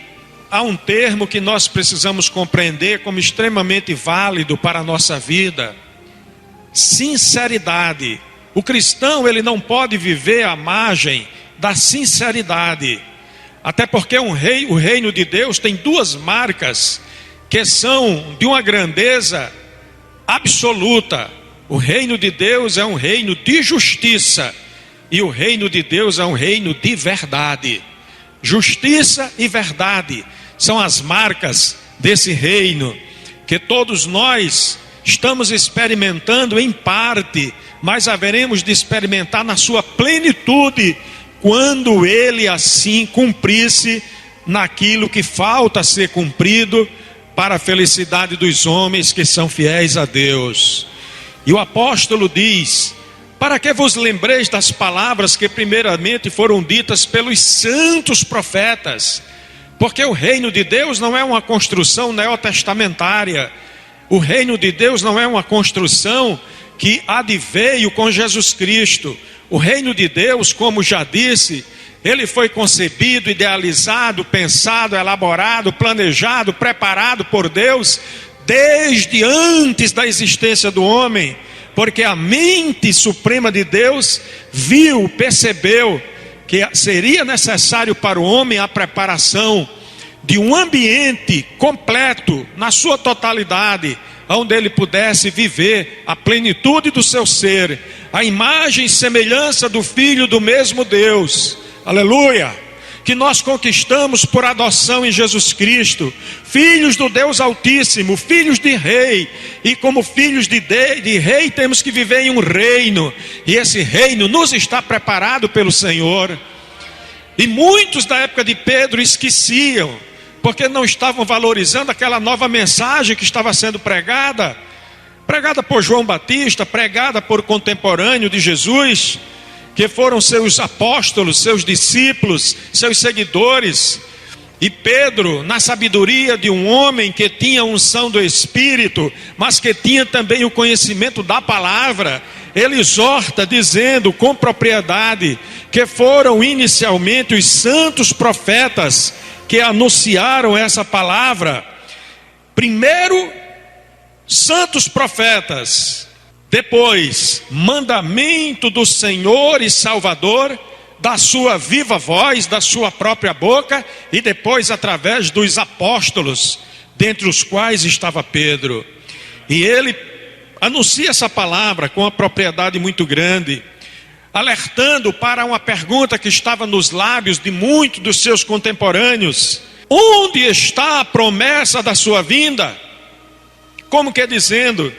há um termo que nós precisamos compreender como extremamente válido para a nossa vida: sinceridade. O cristão, ele não pode viver à margem da sinceridade, até porque o reino de Deus tem duas marcas que são de uma grandeza absoluta. O reino de Deus é um reino de justiça, e o reino de Deus é um reino de verdade. Justiça e verdade são as marcas desse reino, que todos nós estamos experimentando em parte, mas haveremos de experimentar na sua plenitude, quando ele assim cumprisse naquilo que falta ser cumprido, para a felicidade dos homens que são fiéis a Deus. E o apóstolo diz: para que vos lembreis das palavras que primeiramente foram ditas pelos santos profetas, porque o reino de Deus não é uma construção neotestamentária, o reino de Deus não é uma construção que adveio com Jesus Cristo. O reino de Deus, como já disse, ele foi concebido, idealizado, pensado, elaborado, planejado, preparado por Deus desde antes da existência do homem, porque a mente suprema de Deus viu, percebeu que seria necessário para o homem a preparação de um ambiente completo, na sua totalidade, onde ele pudesse viver a plenitude do seu ser, a imagem e semelhança do Filho do mesmo Deus. Aleluia! Que nós conquistamos por adoção em Jesus Cristo, filhos do Deus Altíssimo, filhos de Rei, e como filhos de Rei temos que viver em um reino, e esse reino nos está preparado pelo Senhor. E muitos da época de Pedro esqueciam, porque não estavam valorizando aquela nova mensagem que estava sendo pregada por João Batista, pregada por contemporâneo de Jesus, que foram seus apóstolos, seus discípulos, seus seguidores. E Pedro, na sabedoria de um homem que tinha a unção do Espírito, mas que tinha também o conhecimento da palavra, ele exorta dizendo com propriedade que foram inicialmente os santos profetas que anunciaram essa palavra. Primeiro, santos profetas. Depois, mandamento do Senhor e Salvador, da sua viva voz, da sua própria boca, e depois através dos apóstolos, dentre os quais estava Pedro. E ele anuncia essa palavra com uma propriedade muito grande, alertando para uma pergunta que estava nos lábios de muitos dos seus contemporâneos: onde está a promessa da sua vinda? Como que dizendo,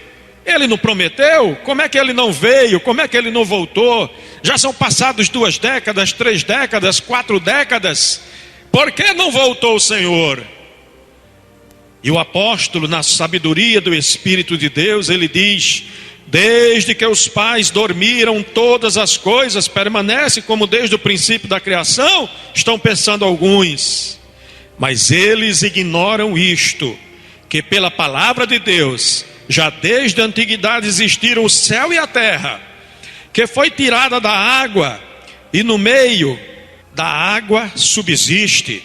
ele não prometeu? Como é que ele não veio? Como é que ele não voltou? Já são passados 2 décadas, 3 décadas, 4 décadas. Por que não voltou o Senhor? E o apóstolo, na sabedoria do Espírito de Deus, ele diz: desde que os pais dormiram, todas as coisas permanecem como desde o princípio da criação, estão pensando alguns. Mas eles ignoram isto, que pela palavra de Deus, já desde a antiguidade existiram o céu e a terra, que foi tirada da água, e no meio da água subsiste.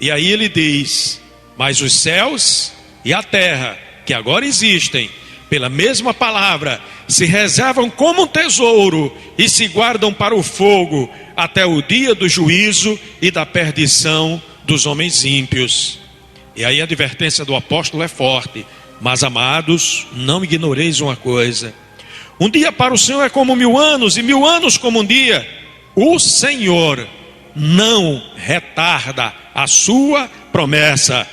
E aí ele diz: mas os céus e a terra, que agora existem, pela mesma palavra, se reservam como um tesouro e se guardam para o fogo, até o dia do juízo e da perdição dos homens ímpios. E aí a advertência do apóstolo é forte: mas amados, não ignoreis uma coisa, um dia para o Senhor é como 1000 anos, e 1000 anos como um dia. O Senhor não retarda a sua promessa,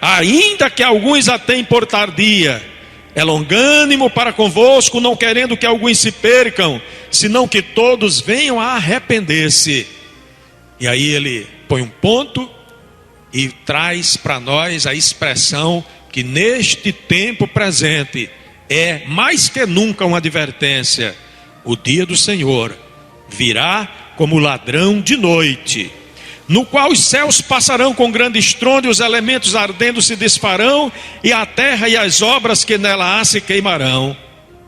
ainda que alguns a tenham por tardia, é longânimo para convosco, não querendo que alguns se percam, senão que todos venham a arrepender-se. E aí ele põe um ponto e traz para nós a expressão que neste tempo presente é mais que nunca uma advertência: o dia do Senhor virá como ladrão de noite, no qual os céus passarão com grande estrondo, e os elementos ardendo se desfarão, e a terra e as obras que nela há se queimarão.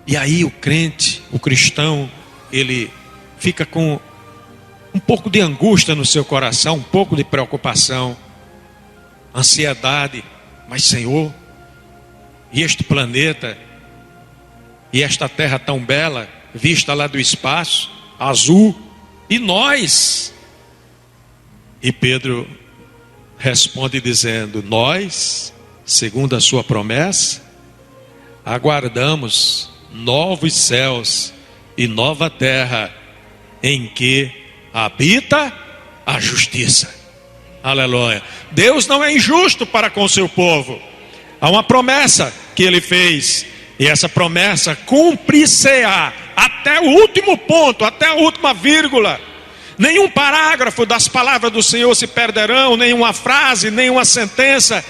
E aí o crente, o cristão, ele fica com um pouco de angústia no seu coração, um pouco de preocupação, ansiedade. Mas Senhor, e este planeta, e esta terra tão bela, vista lá do espaço, azul, e nós? E Pedro responde dizendo: nós, segundo a sua promessa, aguardamos novos céus e nova terra, em que habita a justiça. Aleluia. Deus não é injusto para com o seu povo. Há uma promessa que ele fez, e essa promessa cumprir-se-á até o último ponto, até a última vírgula. Nenhum parágrafo das palavras do Senhor se perderão, nenhuma frase, nenhuma sentença,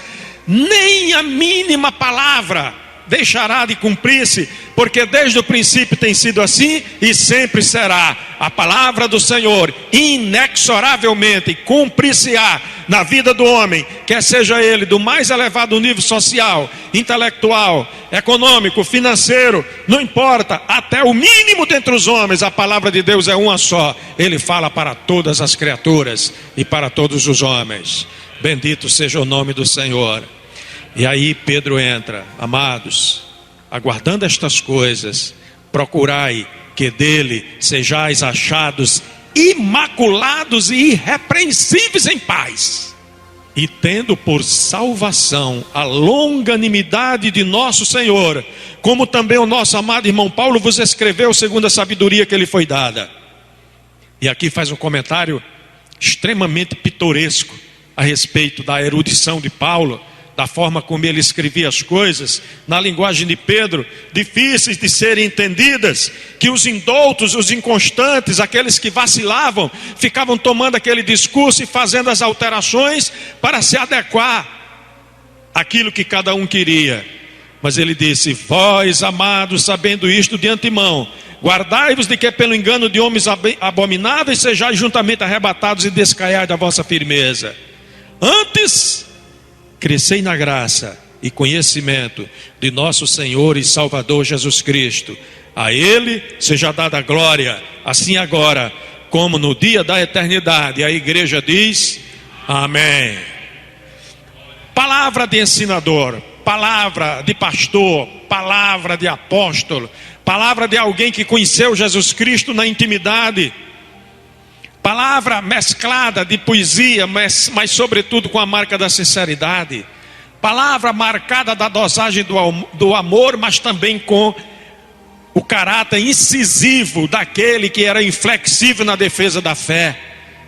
nem a mínima palavra deixará de cumprir-se, porque desde o princípio tem sido assim e sempre será. A palavra do Senhor inexoravelmente cumprir-se-á na vida do homem, quer seja ele do mais elevado nível social, intelectual, econômico, financeiro, não importa, até o mínimo dentre os homens. A palavra de Deus é uma só. Ele fala para todas as criaturas e para todos os homens. Bendito seja o nome do Senhor. E aí Pedro entra: amados, aguardando estas coisas, procurai que dele sejais achados imaculados e irrepreensíveis em paz, e tendo por salvação a longanimidade de nosso Senhor, como também o nosso amado irmão Paulo vos escreveu segundo a sabedoria que lhe foi dada. E aqui faz um comentário extremamente pitoresco a respeito da erudição de Paulo, da forma como ele escrevia as coisas, na linguagem de Pedro, difíceis de serem entendidas, que os indoutos, os inconstantes, aqueles que vacilavam, ficavam tomando aquele discurso e fazendo as alterações para se adequar àquilo que cada um queria. Mas ele disse: vós, amados, sabendo isto de antemão, guardai-vos de que pelo engano de homens abomináveis sejais juntamente arrebatados e descaiais da vossa firmeza. Antes, crescei na graça e conhecimento de nosso Senhor e Salvador Jesus Cristo. A Ele seja dada a glória, assim agora como no dia da eternidade. A igreja diz: amém. Palavra de ensinador, palavra de pastor, palavra de apóstolo, palavra de alguém que conheceu Jesus Cristo na intimidade. Palavra mesclada de poesia, mas sobretudo com a marca da sinceridade. Palavra marcada da dosagem do amor, mas também com o caráter incisivo daquele que era inflexível na defesa da fé,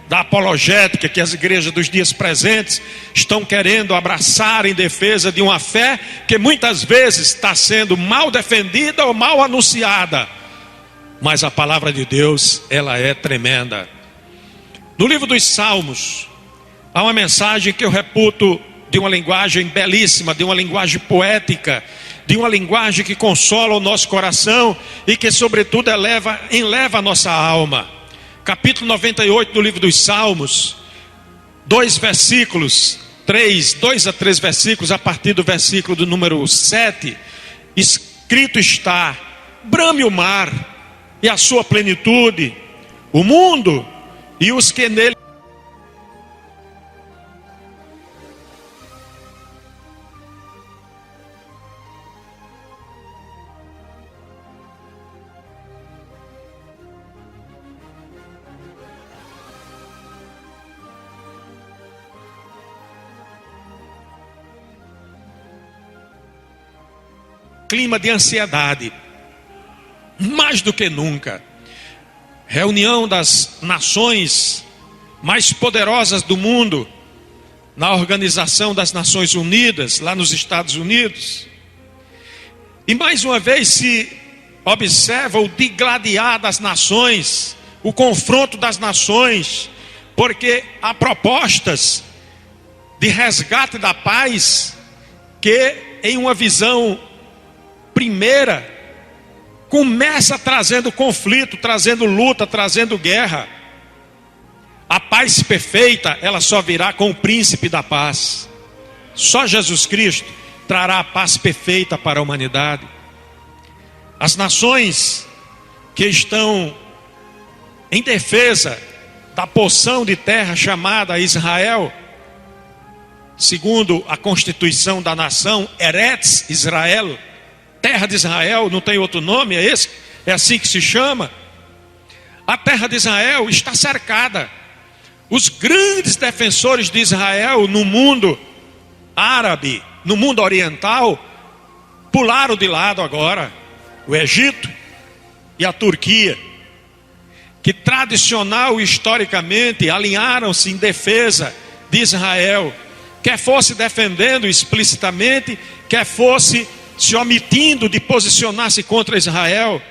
da apologética que as igrejas dos dias presentes estão querendo abraçar em defesa de uma fé que muitas vezes está sendo mal defendida ou mal anunciada. Mas a palavra de Deus, ela é tremenda. No livro dos Salmos, há uma mensagem que eu reputo de uma linguagem belíssima, de uma linguagem poética, de uma linguagem que consola o nosso coração e que sobretudo enleva a nossa alma. Capítulo 98 do livro dos Salmos, 2 a 3 versículos, a partir do versículo do número 7, escrito está: brame o mar e a sua plenitude, o mundo e os que nele. Clima de ansiedade, mais do que nunca. Reunião das nações mais poderosas do mundo, na Organização das Nações Unidas, lá nos Estados Unidos. E mais uma vez se observa o digladiar das nações, o confronto das nações, porque há propostas de resgate da paz que, em uma visão primeira, começa trazendo conflito, trazendo luta, trazendo guerra. A paz perfeita, ela só virá com o príncipe da paz. Só Jesus Cristo trará a paz perfeita para a humanidade. As nações que estão em defesa da porção de terra chamada Israel, segundo a constituição da nação, Eretz Israel, terra de Israel, não tem outro nome, é esse? É assim que se chama. A terra de Israel está cercada. Os grandes defensores de Israel no mundo árabe, no mundo oriental, pularam de lado agora. O Egito e a Turquia, que tradicional e historicamente alinharam-se em defesa de Israel, quer fosse defendendo explicitamente, quer fosse se omitindo de posicionar-se contra Israel.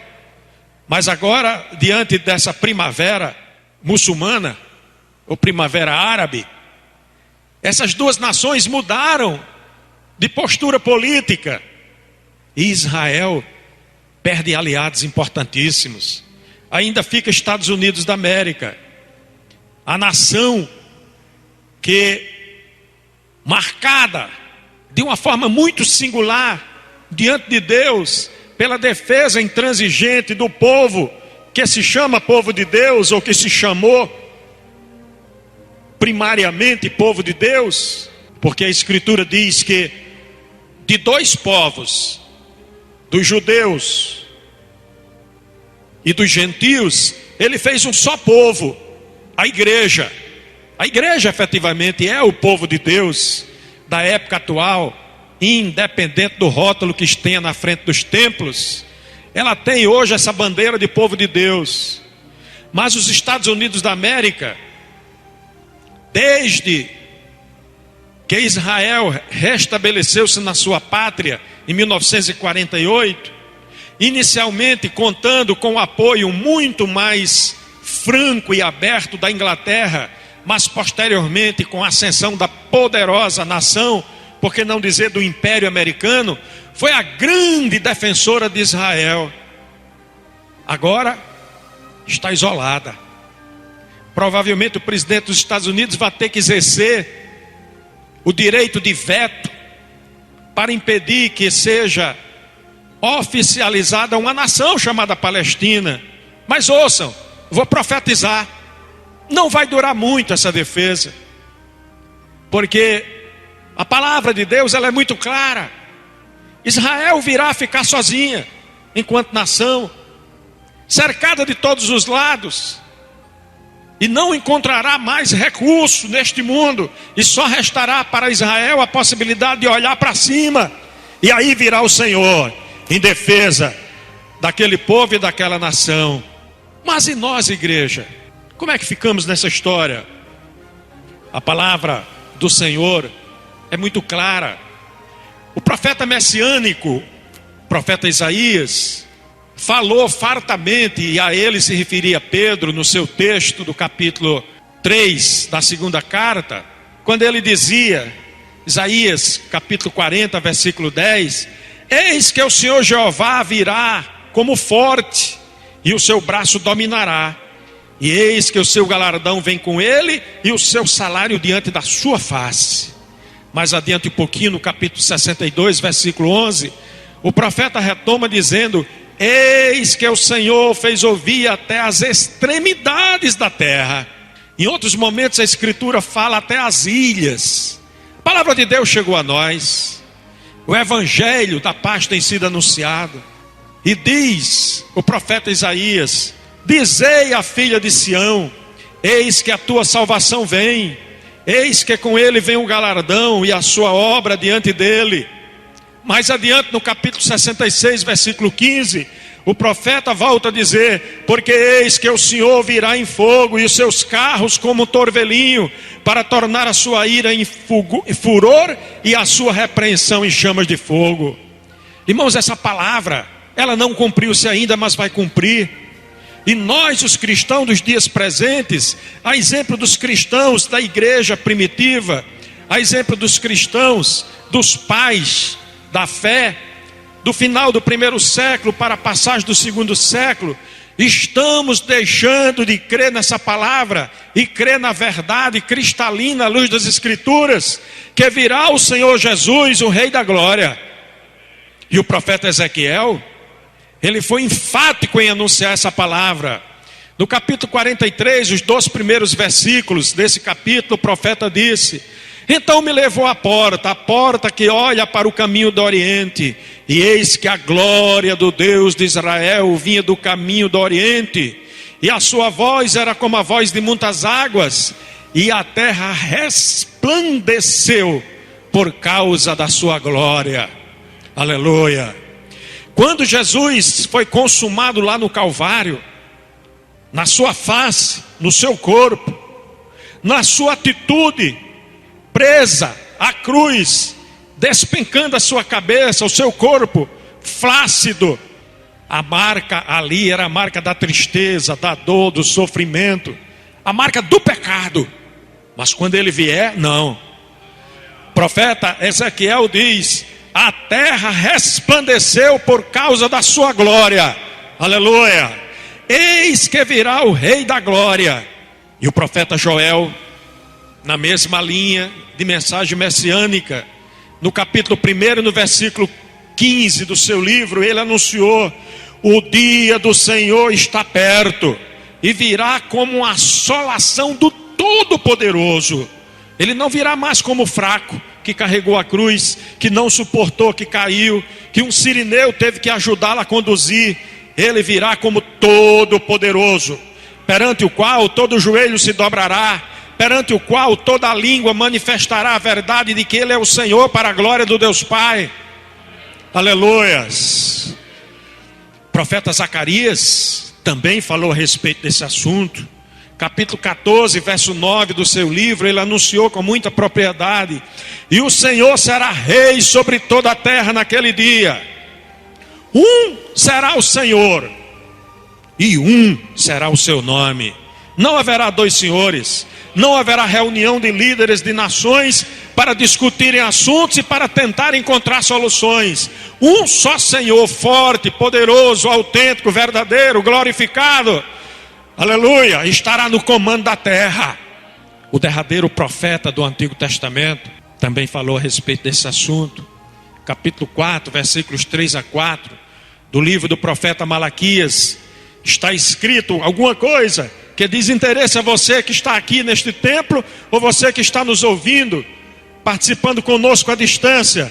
Mas agora, diante dessa primavera muçulmana, ou primavera árabe, essas duas nações mudaram de postura política, e Israel perde aliados importantíssimos. Ainda fica Estados Unidos da América, a nação que, marcada de uma forma muito singular diante de Deus, pela defesa intransigente do povo que se chama povo de Deus, ou que se chamou primariamente povo de Deus, porque a Escritura diz que de dois povos, dos judeus e dos gentios, ele fez um só povo, a igreja. A igreja efetivamente é o povo de Deus da época atual, independente do rótulo que tenha na frente dos templos. Ela tem hoje essa bandeira de povo de Deus. Mas os Estados Unidos da América, desde que Israel restabeleceu-se na sua pátria em 1948, inicialmente contando com o apoio muito mais franco e aberto da Inglaterra, mas posteriormente com a ascensão da poderosa nação, por que não dizer do Império Americano, foi a grande defensora de Israel. Agora está isolada. Provavelmente o presidente dos Estados Unidos vai ter que exercer o direito de veto para impedir que seja oficializada uma nação chamada Palestina. Mas ouçam, vou profetizar, não vai durar muito essa defesa, porque a palavra de Deus, ela é muito clara. Israel virá ficar sozinha enquanto nação, cercada de todos os lados, e não encontrará mais recurso neste mundo, e só restará para Israel a possibilidade de olhar para cima, e aí virá o Senhor em defesa daquele povo e daquela nação. Mas e nós, igreja? Como é que ficamos nessa história? A palavra do Senhor é muito clara. O profeta messiânico, o profeta Isaías, falou fartamente, e a ele se referia Pedro no seu texto do capítulo 3 da segunda carta, quando ele dizia, Isaías capítulo 40, versículo 10, eis que o Senhor Jeová virá como forte, e o seu braço dominará, e eis que o seu galardão vem com ele, e o seu salário diante da sua face. Mais adiante um pouquinho, no capítulo 62, versículo 11, o profeta retoma dizendo, eis que o Senhor fez ouvir até as extremidades da terra. Em outros momentos a Escritura fala até as ilhas. A palavra de Deus chegou a nós. O Evangelho da paz tem sido anunciado. E diz o profeta Isaías, dizei à filha de Sião, eis que a tua salvação vem, eis que com ele vem um galardão e a sua obra diante dele. Mais adiante no capítulo 66, versículo 15, o profeta volta a dizer, porque eis que o Senhor virá em fogo e os seus carros como um torvelinho, para tornar a sua ira em furor e a sua repreensão em chamas de fogo. Irmãos, essa palavra, ela não cumpriu-se ainda, mas vai cumprir. E nós, os cristãos dos dias presentes, a exemplo dos cristãos da igreja primitiva, a exemplo dos cristãos, dos pais da fé, do final do primeiro século para a passagem do segundo século, estamos deixando de crer nessa palavra e crer na verdade cristalina à luz das Escrituras, que virá o Senhor Jesus, o Rei da Glória. E o profeta Ezequiel, ele foi enfático em anunciar essa palavra. No capítulo 43, os 2 primeiros versículos desse capítulo, o profeta disse, então me levou à porta que olha para o caminho do Oriente, e eis que a glória do Deus de Israel vinha do caminho do Oriente, e a sua voz era como a voz de muitas águas, e a terra resplandeceu por causa da sua glória. Aleluia. Quando Jesus foi consumado lá no Calvário, na sua face, no seu corpo, na sua atitude, presa à cruz, despencando a sua cabeça, o seu corpo flácido, a marca ali era a marca da tristeza, da dor, do sofrimento, a marca do pecado. Mas quando ele vier, não. O profeta Ezequiel diz, a terra resplandeceu por causa da sua glória. Aleluia. Eis que virá o Rei da Glória. E o profeta Joel, na mesma linha de mensagem messiânica, no capítulo 1, no versículo 15 do seu livro, ele anunciou, o dia do Senhor está perto, e virá como uma assolação do Todo-Poderoso. Ele não virá mais como fraco, que carregou a cruz, que não suportou, que caiu, que um sirineu teve que ajudá-lo a conduzir. Ele virá como Todo-Poderoso, perante o qual todo joelho se dobrará, perante o qual toda língua manifestará a verdade de que Ele é o Senhor, para a glória do Deus Pai. Aleluias. O profeta Zacarias também falou a respeito desse assunto. Capítulo 14, verso 9 do seu livro, ele anunciou com muita propriedade, e o Senhor será rei sobre toda a terra naquele dia. Um será o Senhor, e um será o seu nome. Não haverá dois senhores, não haverá reunião de líderes de nações para discutirem assuntos e para tentar encontrar soluções. Um só Senhor, forte, poderoso, autêntico, verdadeiro, glorificado, aleluia, estará no comando da terra. O derradeiro profeta do Antigo Testamento também falou a respeito desse assunto. Capítulo 4, versículos 3 a 4 do livro do profeta Malaquias, está escrito alguma coisa que desinteressa a você que está aqui neste templo, ou você que está nos ouvindo, participando conosco à distância.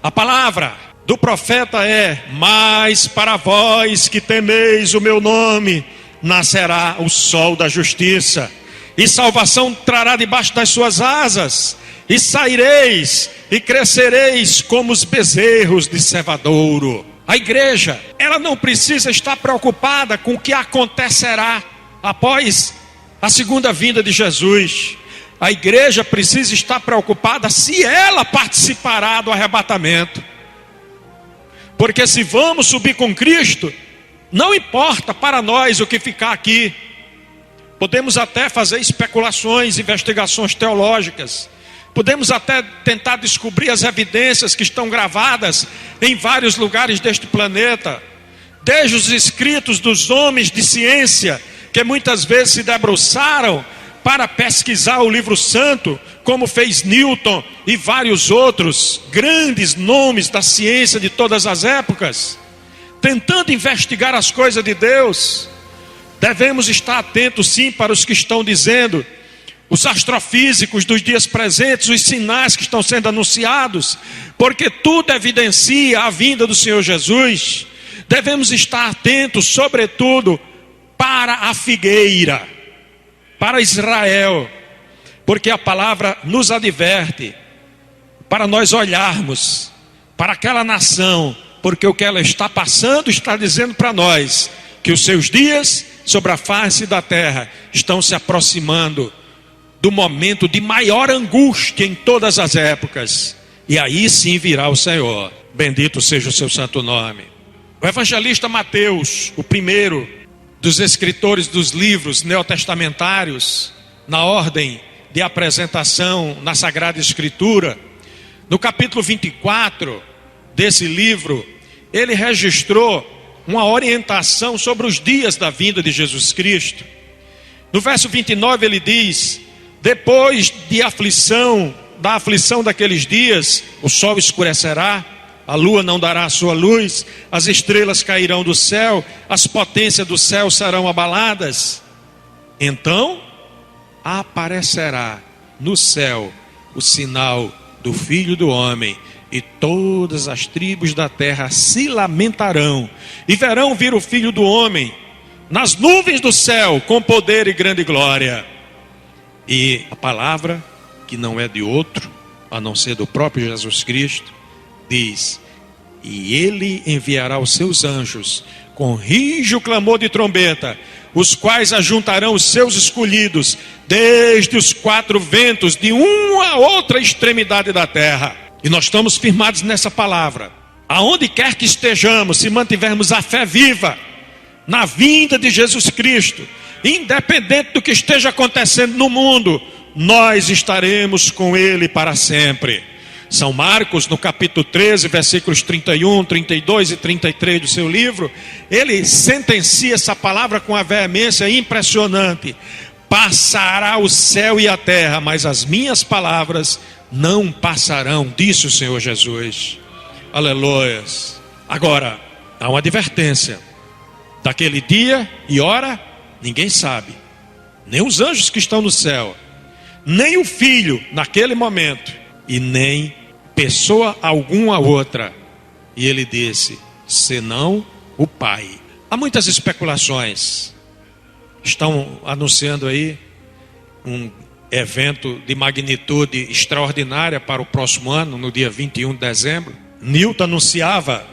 A palavra do profeta é: mas para vós que temeis o meu nome, nascerá o sol da justiça, e salvação trará debaixo das suas asas, e saireis e crescereis como os bezerros de cevadouro. A igreja, ela não precisa estar preocupada com o que acontecerá após a segunda vinda de Jesus. A igreja precisa estar preocupada se ela participará do arrebatamento. Porque se vamos subir com Cristo, não importa para nós o que ficar aqui. Podemos até fazer especulações, investigações teológicas. Podemos até tentar descobrir as evidências que estão gravadas em vários lugares deste planeta. Desde os escritos dos homens de ciência, que muitas vezes se debruçaram para pesquisar o livro santo, como fez Newton e vários outros grandes nomes da ciência de todas as épocas, tentando investigar as coisas de Deus. Devemos estar atentos sim para os que estão dizendo, os astrofísicos dos dias presentes, os sinais que estão sendo anunciados, porque tudo evidencia a vinda do Senhor Jesus. Devemos estar atentos, sobretudo, para a figueira, para Israel, porque a palavra nos adverte para nós olharmos para aquela nação, porque o que ela está passando está dizendo para nós que os seus dias sobre a face da terra estão se aproximando do momento de maior angústia em todas as épocas, e aí sim virá o Senhor. Bendito seja o seu santo nome. O evangelista Mateus, o primeiro dos escritores dos livros neotestamentários, na ordem de apresentação na Sagrada Escritura, no capítulo 24 desse livro, ele registrou uma orientação sobre os dias da vinda de Jesus Cristo. No verso 29 ele diz: depois da aflição daqueles dias, o sol escurecerá, a lua não dará a sua luz, as estrelas cairão do céu, as potências do céu serão abaladas. Então aparecerá no céu o sinal do Filho do Homem, e todas as tribos da terra se lamentarão, e verão vir o Filho do Homem nas nuvens do céu, com poder e grande glória. E a palavra, que não é de outro, a não ser do próprio Jesus Cristo, diz: e ele enviará os seus anjos com rijo clamor de trombeta, os quais ajuntarão os seus escolhidos desde os quatro ventos, de uma a outra extremidade da terra. E nós estamos firmados nessa palavra. Aonde quer que estejamos, se mantivermos a fé viva na vinda de Jesus Cristo, independente do que esteja acontecendo no mundo, nós estaremos com ele para sempre. São Marcos, no capítulo 13, versículos 31, 32 e 33 do seu livro, ele sentencia essa palavra com uma veemência impressionante: passará o céu e a terra, mas as minhas palavras não passarão, disse o Senhor Jesus. Aleluias. Agora, há uma advertência: daquele dia e hora, ninguém sabe, nem os anjos que estão no céu, nem o Filho naquele momento, e nem pessoa alguma outra. E ele disse: senão o Pai. Há muitas especulações. Estão anunciando aí um evento de magnitude extraordinária para o próximo ano, no dia 21 de dezembro. Newton anunciava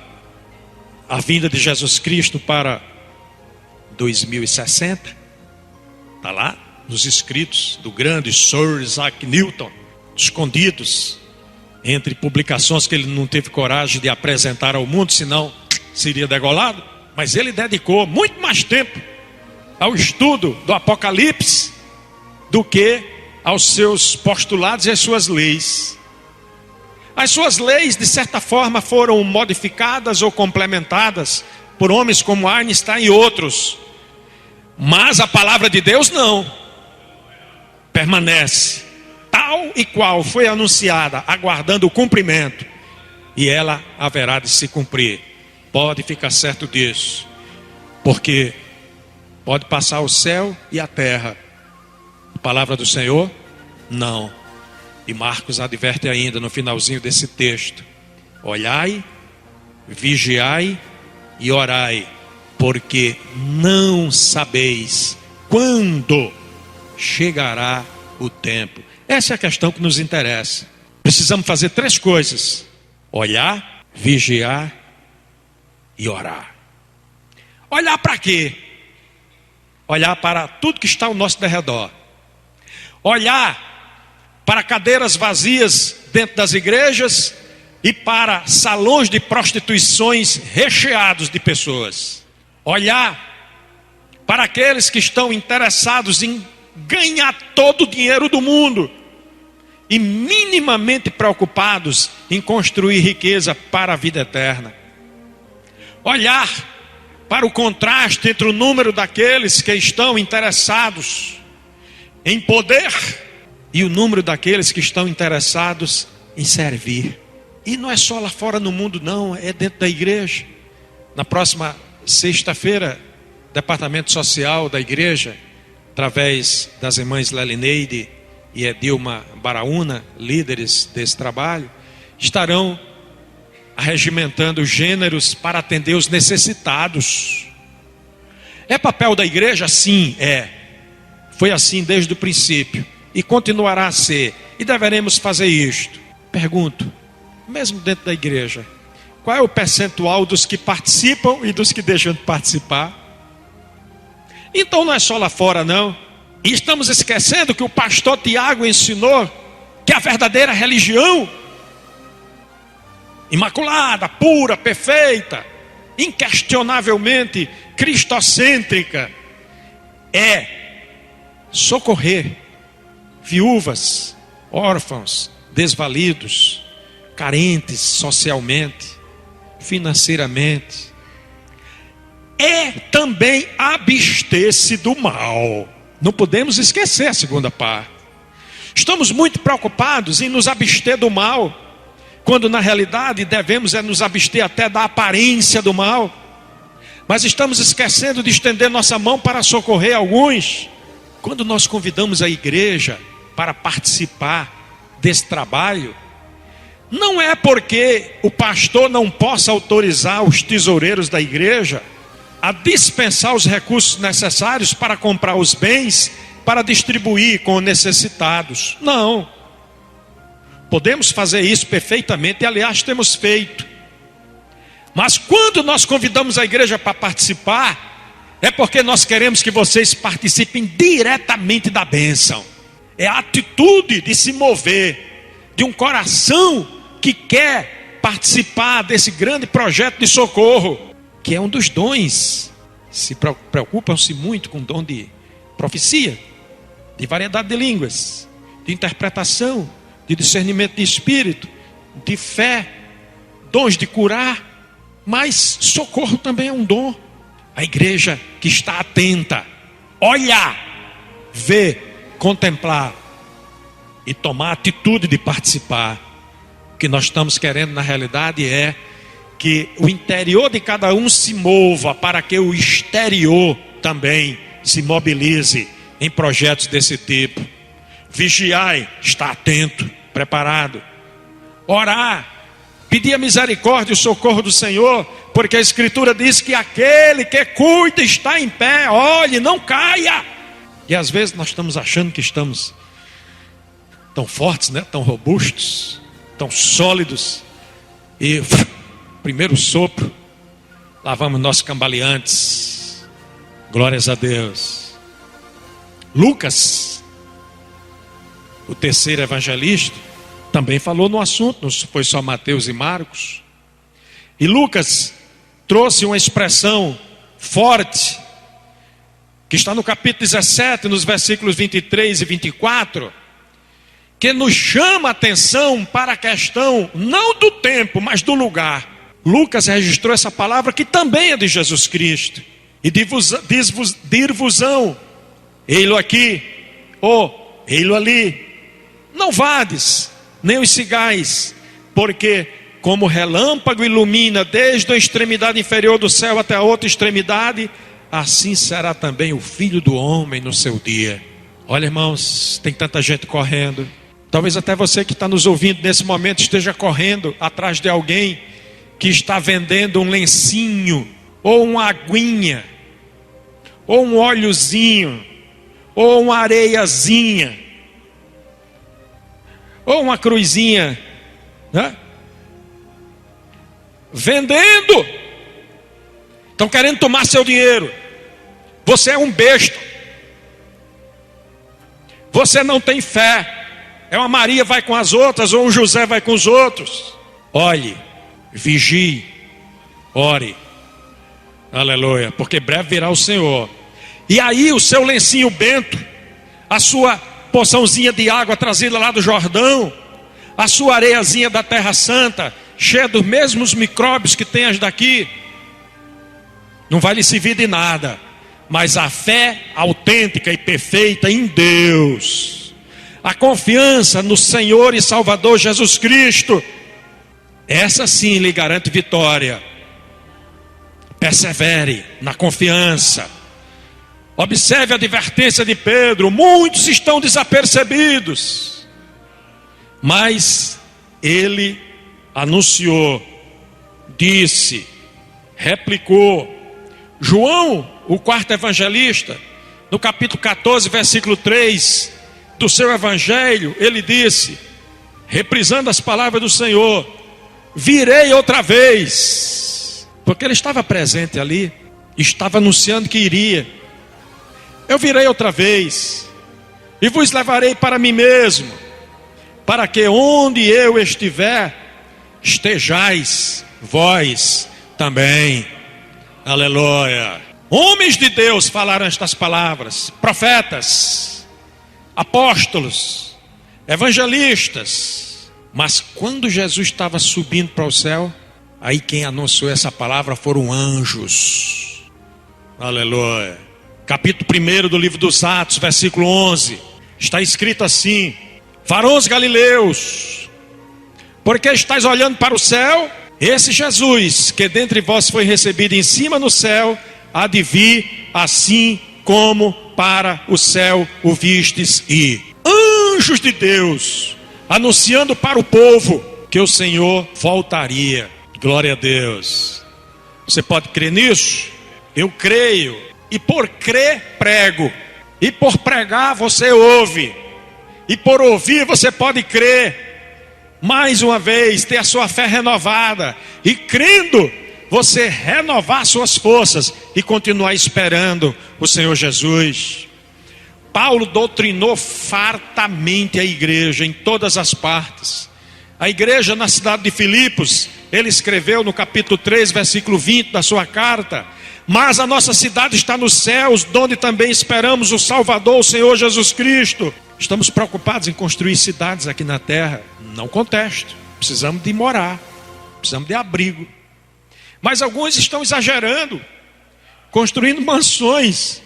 a vinda de Jesus Cristo para 2060. Está lá nos escritos do grande Sir Isaac Newton, escondidos entre publicações que ele não teve coragem de apresentar ao mundo, senão seria degolado. Mas ele dedicou muito mais tempo ao estudo do Apocalipse do que aos seus postulados e às suas leis. As suas leis, de certa forma, foram modificadas ou complementadas por homens como Einstein e outros, mas a palavra de Deus não, permanece tal e qual foi anunciada, aguardando o cumprimento, e ela haverá de se cumprir. Pode ficar certo disso, porque pode passar o céu e a terra, a palavra do Senhor não. E Marcos adverte ainda no finalzinho desse texto: olhai, vigiai e orai, porque não sabeis quando chegará o tempo. Essa é a questão que nos interessa. Precisamos fazer três coisas: olhar, vigiar e orar. Olhar para quê? Olhar para tudo que está ao nosso derredor. Olhar para cadeiras vazias dentro das igrejas e para salões de prostituições recheados de pessoas. Olhar para aqueles que estão interessados em ganhar todo o dinheiro do mundo e minimamente preocupados em construir riqueza para a vida eterna. Olhar para o contraste entre o número daqueles que estão interessados em poder e o número daqueles que estão interessados em servir. E não é só lá fora no mundo não, é dentro da igreja. Na próxima sexta-feira, o Departamento Social da igreja, através das irmãs Lelineide e Edilma Baraúna, líderes desse trabalho, estarão arregimentando gêneros para atender os necessitados. É papel da igreja? Sim, é. Foi assim desde o princípio e continuará a ser. E deveremos fazer isto. Pergunto, mesmo dentro da igreja, qual é o percentual dos que participam e dos que deixam de participar? Então não é só lá fora não. E estamos esquecendo que o pastor Tiago ensinou que a verdadeira religião, imaculada, pura, perfeita, inquestionavelmente cristocêntrica, é socorrer viúvas, órfãos, desvalidos, carentes socialmente, financeiramente. É também abster-se do mal. Não podemos esquecer a segunda parte. Estamos muito preocupados em nos abster do mal, quando na realidade devemos nos abster até da aparência do mal. Mas estamos esquecendo de estender nossa mão para socorrer alguns. Quando nós convidamos a igreja para participar desse trabalho, não é porque o pastor não possa autorizar os tesoureiros da igreja a dispensar os recursos necessários para comprar os bens para distribuir com necessitados. Não. Podemos fazer isso perfeitamente e aliás temos feito. Mas quando nós convidamos a igreja para participar, é porque nós queremos que vocês participem diretamente da bênção. É a atitude de se mover, de um coração que quer participar desse grande projeto de socorro, que é um dos dons. Se preocupam-se muito com o dom de profecia, de variedade de línguas, de interpretação, de discernimento de espírito, de fé, dons de curar, mas socorro também é um dom. A igreja que está atenta, olhar, ver, contemplar e tomar atitude de participar. O que nós estamos querendo na realidade é que o interior de cada um se mova para que o exterior também se mobilize em projetos desse tipo. Vigiai, estar atento, preparado. Orar, pedir a misericórdia e o socorro do Senhor, porque a Escritura diz que aquele que cuida está em pé, olhe, não caia. E às vezes nós estamos achando que estamos tão fortes, né? Tão robustos, tão sólidos, e primeiro sopro, lá vamos nós cambaleantes. Glórias a Deus. Lucas, o terceiro evangelista, também falou no assunto, não foi só Mateus e Marcos. E Lucas trouxe uma expressão forte, que está no capítulo 17, nos versículos 23 e 24, que nos chama a atenção para a questão, não do tempo, mas do lugar. Lucas registrou essa palavra que também é de Jesus Cristo. E dir-vos-ão, ei-lo aqui, ou ei-lo ali. Não vades, nem os sigais, porque como relâmpago ilumina desde a extremidade inferior do céu até a outra extremidade, assim será também o Filho do Homem no seu dia. Olha, irmãos, tem tanta gente correndo. Talvez até você que está nos ouvindo nesse momento esteja correndo atrás de alguém que está vendendo um lencinho, ou uma aguinha, ou um óleozinho, ou uma areiazinha, ou uma cruzinha, né? Vendendo Estão querendo tomar seu dinheiro. Você é um besta. Você não tem fé. É uma Maria vai com as outras, ou um José vai com os outros. Olhe, vigie, ore. Aleluia, porque breve virá o Senhor. E aí o seu lencinho bento, a sua porçãozinha de água trazida lá do Jordão, a sua areiazinha da Terra Santa, cheia dos mesmos micróbios que tem as daqui, não vai lhe servir de nada. Mas a fé autêntica e perfeita em Deus, a confiança no Senhor e Salvador Jesus Cristo, essa sim lhe garante vitória. Persevere na confiança. Observe a advertência de Pedro. Muitos estão desapercebidos, mas ele anunciou, disse, replicou. João, o quarto evangelista, no capítulo 14, versículo 3 do seu evangelho, ele disse, reprisando as palavras do Senhor, virei outra vez, porque ele estava presente ali, estava anunciando que iria. Eu virei outra vez, e vos levarei para mim mesmo, para que onde eu estiver, estejais vós também. Aleluia. Homens de Deus falaram estas palavras, profetas, apóstolos, evangelistas. Mas quando Jesus estava subindo para o céu, aí quem anunciou essa palavra foram anjos. Aleluia. Capítulo 1 do livro dos Atos, versículo 11, está escrito assim: varões galileus, porque estáis olhando para o céu? Esse Jesus, que dentre vós foi recebido em cima no céu, há de vir assim como para o céu o vistes ir. Anjos de Deus, anunciando para o povo que o Senhor voltaria. Glória a Deus. Você pode crer nisso? Eu creio. E por crer, prego. E por pregar, você ouve. E por ouvir, você pode crer. Mais uma vez, ter a sua fé renovada. E crendo, você renovar suas forças e continuar esperando o Senhor Jesus. Paulo doutrinou fartamente a igreja em todas as partes. A igreja na cidade de Filipos, ele escreveu no capítulo 3, versículo 20 da sua carta: mas a nossa cidade está nos céus, donde também esperamos o Salvador, o Senhor Jesus Cristo. Estamos preocupados em construir cidades aqui na terra, não contesto, precisamos de morar, precisamos de abrigo. Mas alguns estão exagerando, construindo mansões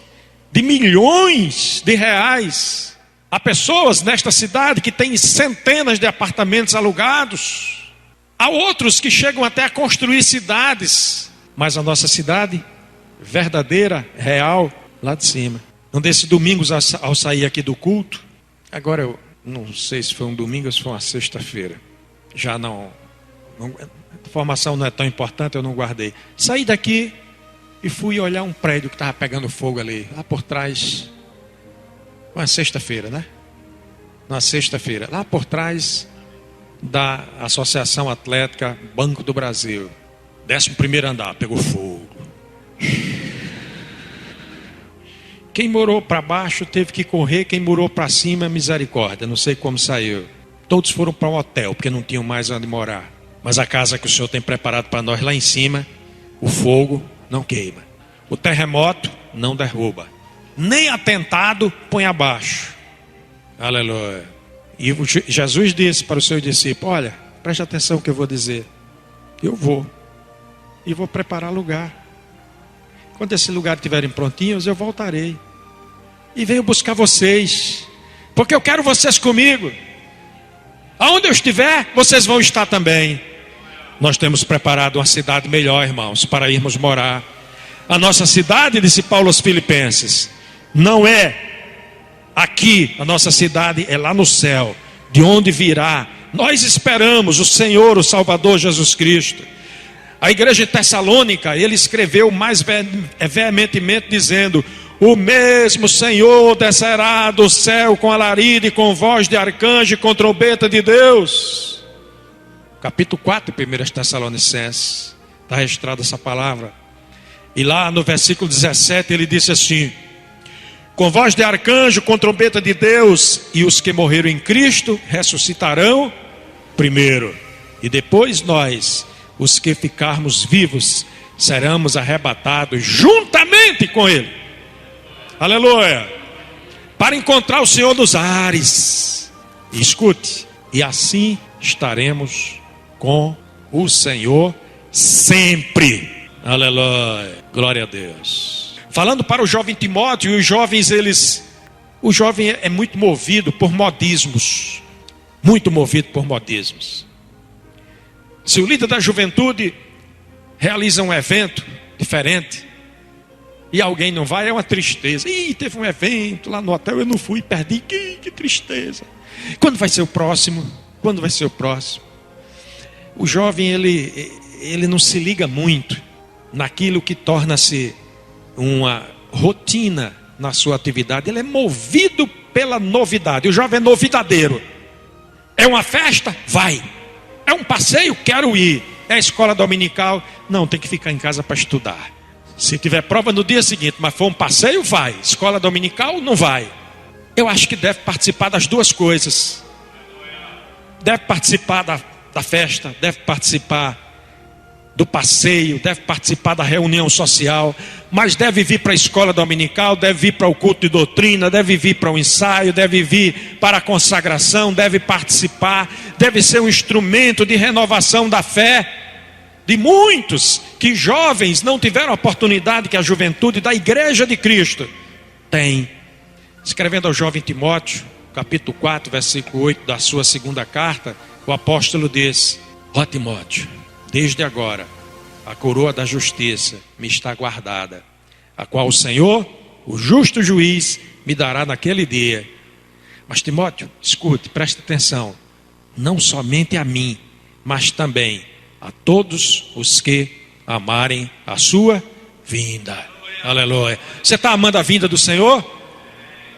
de milhões de reais. Há pessoas nesta cidade que têm centenas de apartamentos alugados. Há outros que chegam até a construir cidades, mas a nossa cidade verdadeira, real, lá de cima. Um desses domingos, ao sair aqui do culto, agora eu não sei se foi um domingo ou se foi uma sexta-feira, já não, a formação não é tão importante, eu não guardei. Saí daqui e fui olhar um prédio que estava pegando fogo ali, lá por trás. Uma sexta-feira, né? Na sexta-feira, lá por trás da Associação Atlética Banco do Brasil, 11º andar, pegou fogo. Quem morou para baixo teve que correr, quem morou para cima, misericórdia, não sei como saiu. Todos foram para um hotel, porque não tinham mais onde morar. Mas a casa que o Senhor tem preparado para nós lá em cima, o fogo não queima, o terremoto não derruba, nem atentado põe abaixo. Aleluia. E Jesus disse para os seus discípulos: olha, preste atenção no que eu vou dizer. Eu vou e vou preparar lugar. Quando esse lugar estiverem prontinhos, eu voltarei e venho buscar vocês, porque eu quero vocês comigo. Aonde eu estiver, vocês vão estar também. Nós temos preparado uma cidade melhor, irmãos, para irmos morar. A nossa cidade, disse Paulo aos Filipenses, não é aqui, a nossa cidade é lá no céu, de onde virá. Nós esperamos o Senhor, o Salvador Jesus Cristo. A igreja de Tessalônica, ele escreveu mais veementemente dizendo: o mesmo Senhor descerá do céu com alarido e com voz de arcanjo e com trombeta de Deus. Capítulo 4 de 1 Tessalonicenses, está registrada essa palavra. E lá no versículo 17 ele disse assim: com voz de arcanjo, com trombeta de Deus, e os que morreram em Cristo ressuscitarão primeiro. E depois nós, os que ficarmos vivos, seremos arrebatados juntamente com Ele. Aleluia! Para encontrar o Senhor nos ares. E escute, e assim estaremos com o Senhor sempre. Aleluia! Glória a Deus. Falando para o jovem Timóteo, e os jovens, o jovem é muito movido por modismos. Muito movido por modismos. Se o líder da juventude realiza um evento diferente e alguém não vai, é uma tristeza. Ih, teve um evento lá no hotel, eu não fui, perdi, que tristeza. Quando vai ser o próximo? Quando vai ser o próximo? O jovem, ele não se liga muito naquilo que torna-se uma rotina na sua atividade. Ele é movido pela novidade. O jovem é novidadeiro. É uma festa? Vai. É um passeio? Quero ir. É a escola dominical? Não, tem que ficar em casa para estudar. Se tiver prova no dia seguinte, mas for um passeio, vai. Escola dominical, não vai. Eu acho que deve participar das duas coisas. Deve participar da festa, deve participar do passeio, deve participar da reunião social, mas deve vir para a escola dominical, deve vir para o culto de doutrina, deve vir para o ensaio, deve vir para a consagração, deve participar, deve ser um instrumento de renovação da fé de muitos que jovens não tiveram a oportunidade que a juventude da Igreja de Cristo tem. Escrevendo ao jovem Timóteo, capítulo 4, versículo 8 da sua segunda carta, o apóstolo diz: ó Timóteo, desde agora a coroa da justiça me está guardada, a qual o Senhor, o justo juiz, me dará naquele dia. Mas Timóteo, escute, preste atenção, não somente a mim, mas também a todos os que amarem a sua vinda. Aleluia. Você está amando a vinda do Senhor?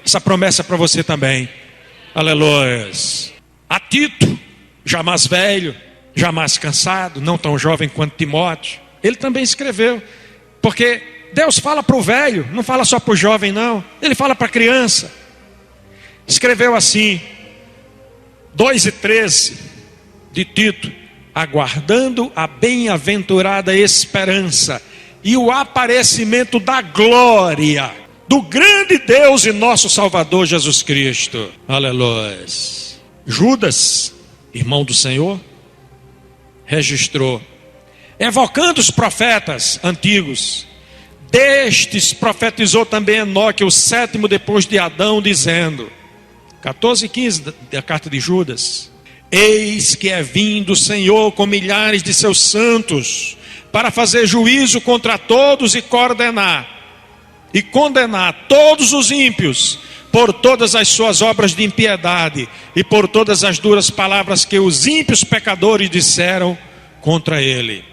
Essa promessa é para você também. Aleluia. A Tito, já mais velho, já mais cansado, não tão jovem quanto Timóteo, ele também escreveu, porque Deus fala para o velho, não fala só para o jovem não, ele fala para a criança. Escreveu assim, 2:13 de Tito: aguardando a bem-aventurada esperança e o aparecimento da glória do grande Deus e nosso Salvador Jesus Cristo. Aleluia. Judas, irmão do Senhor, registrou, evocando os profetas antigos, destes profetizou também Enoque, o sétimo depois de Adão, dizendo, 14:15 da carta de Judas: eis que é vindo o Senhor com milhares de seus santos, para fazer juízo contra todos e condenar todos os ímpios, por todas as suas obras de impiedade, e por todas as duras palavras que os ímpios pecadores disseram contra ele.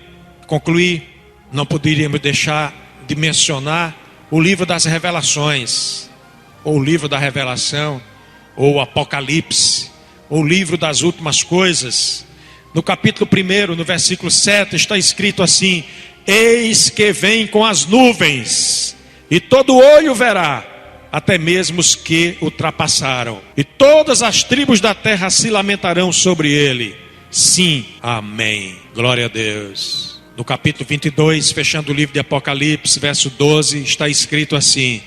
Concluir, não poderíamos deixar de mencionar o livro das revelações, ou o livro da revelação, ou o Apocalipse, ou o livro das últimas coisas. No capítulo 1, no versículo 7, está escrito assim: eis que vem com as nuvens, e todo olho verá, até mesmo os que ultrapassaram, e todas as tribos da terra se lamentarão sobre ele. Sim, amém, glória a Deus. No capítulo 22, fechando o livro de Apocalipse, verso 12, está escrito assim: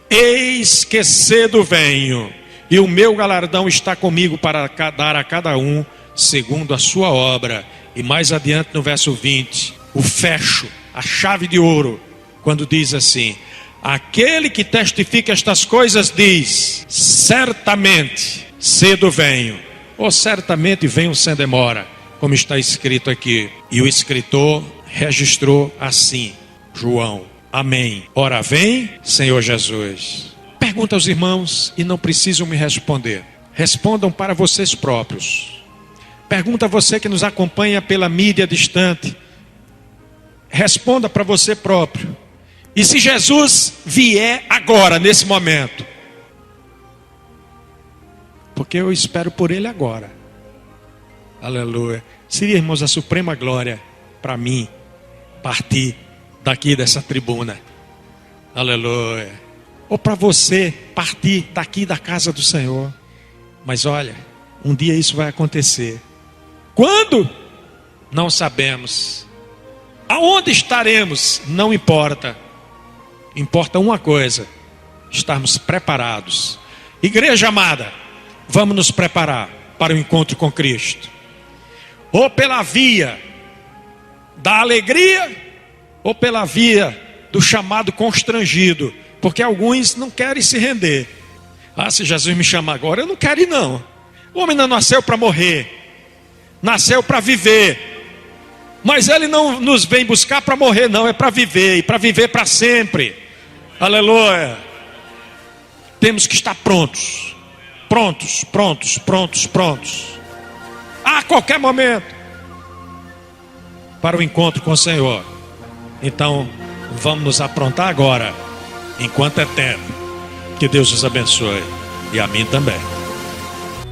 eis que cedo venho, e o meu galardão está comigo para dar a cada um segundo a sua obra. E mais adiante no verso 20, o fecho, a chave de ouro, quando diz assim: aquele que testifica estas coisas diz, certamente cedo venho, ou certamente venho sem demora, como está escrito aqui. E o escritor registrou assim, João, amém, ora vem Senhor Jesus. Pergunta aos irmãos, e não precisam me responder, respondam para vocês próprios. Pergunta a você que nos acompanha pela mídia distante, responda para você próprio: e se Jesus vier agora, nesse momento? Porque eu espero por ele agora. Aleluia. Seria, irmãos, a suprema glória para mim partir daqui dessa tribuna. Aleluia. Ou para você partir daqui da casa do Senhor. Mas olha, um dia isso vai acontecer. Quando? Não sabemos. Aonde estaremos? Não importa. Importa uma coisa: estarmos preparados. Igreja amada, vamos nos preparar para o encontro com Cristo. Ou pela via da alegria, ou pela via do chamado constrangido. Porque alguns não querem se render. Ah, se Jesus me chamar agora, eu não quero ir não. O homem não nasceu para morrer. Nasceu para viver. Mas ele não nos vem buscar para morrer não, é para viver, e para viver para sempre. Aleluia. Temos que estar prontos. Prontos, prontos, prontos, prontos. A qualquer momento. Para o encontro com o Senhor. Então, vamos nos aprontar agora, enquanto é tempo. Que Deus os abençoe. E a mim também.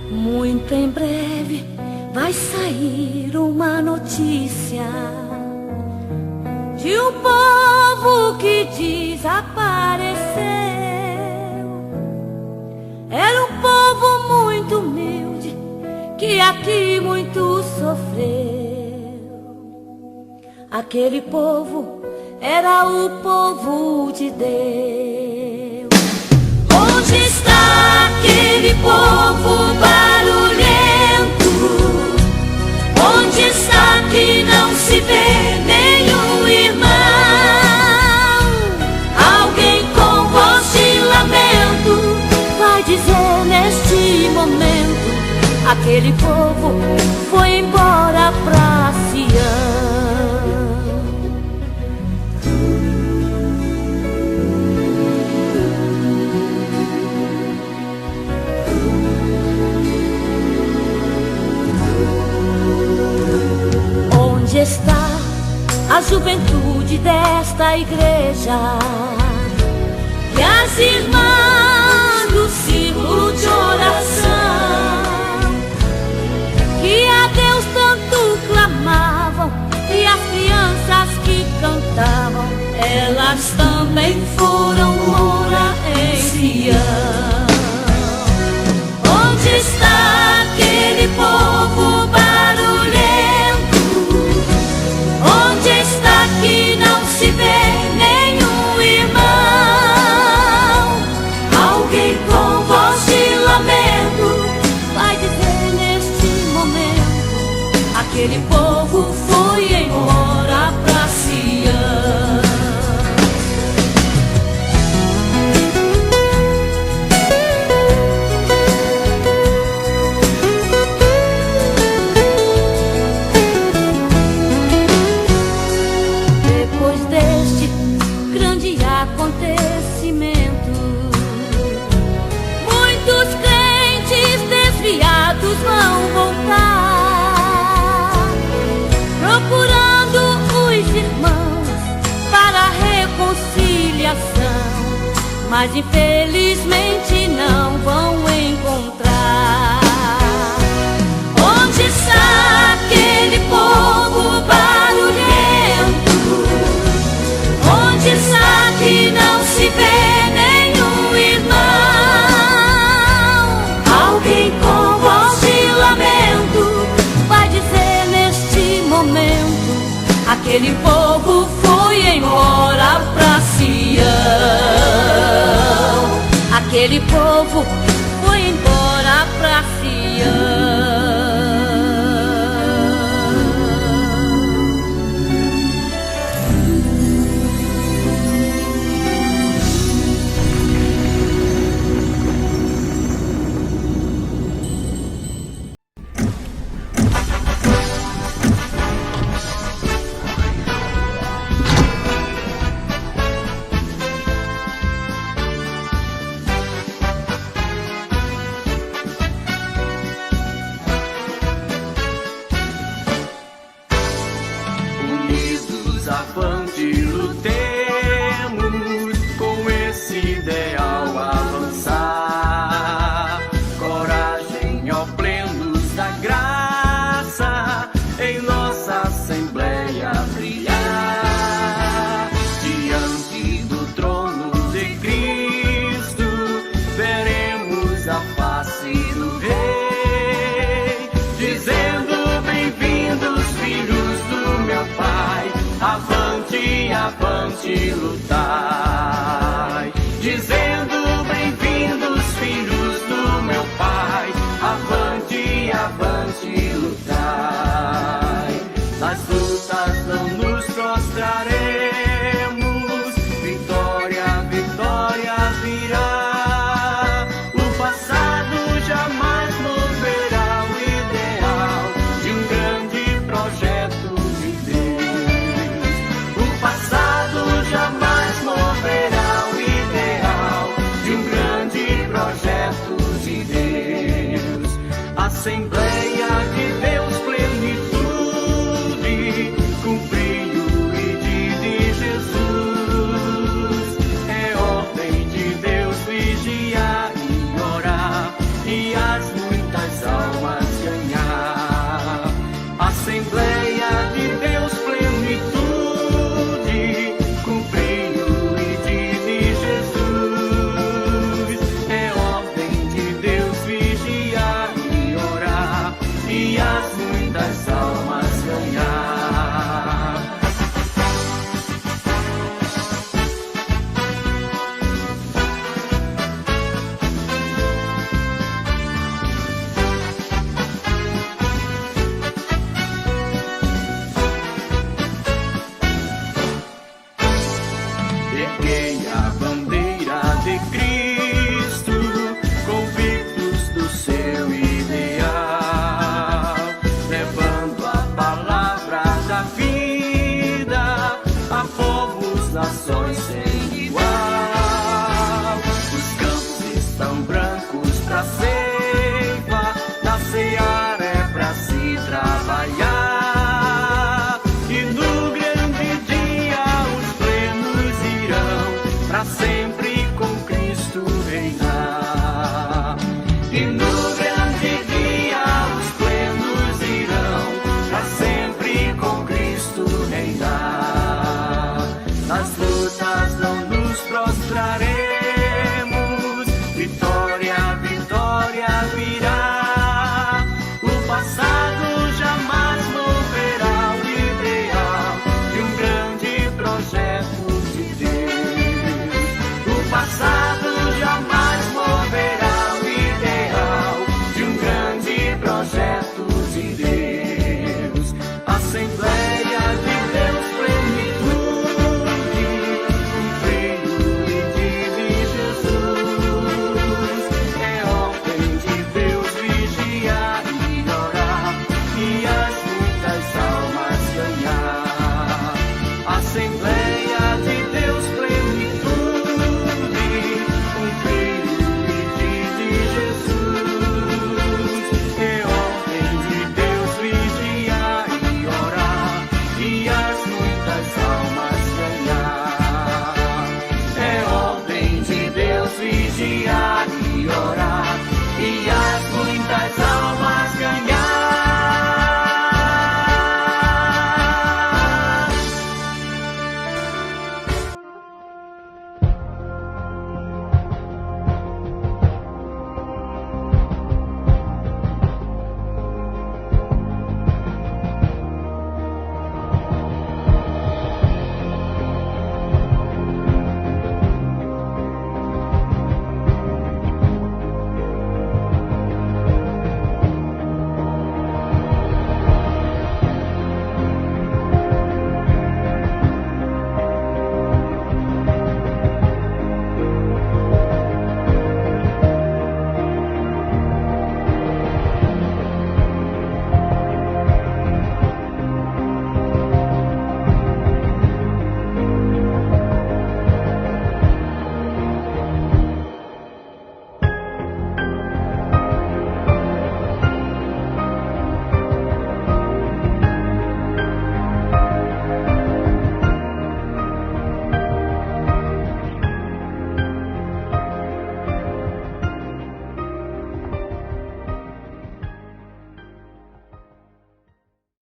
Muito em breve vai sair uma notícia de um povo que desapareceu. Era um povo muito humilde que aqui muito sofreu. Aquele povo era o povo de Deus. Onde está aquele povo barulhento? Onde está que não se vê nenhum irmão? Alguém com voz de lamento vai dizer neste momento: aquele povo foi embora pra Sião. Onde está a juventude desta igreja? E as irmãs do círculo de oração, que a Deus tanto clamavam, e as crianças que cantavam, elas também foram morar em Sião. Onde está aquele povo barulhento? Onde está que não se vê nenhum irmão? Alguém com voz de lamento vai dizer neste momento: aquele povo foi embora pra Sião. Vão voltar, procurando os irmãos para a reconciliação, mas infelizmente não vão encontrar. Onde está aquele povo barulhento? Onde está que não se vê nenhum irmão? Alguém com voz de lamento vai dizer neste momento: aquele povo foi embora pra Sião. Aquele povo foi embora pra Sião. lutar.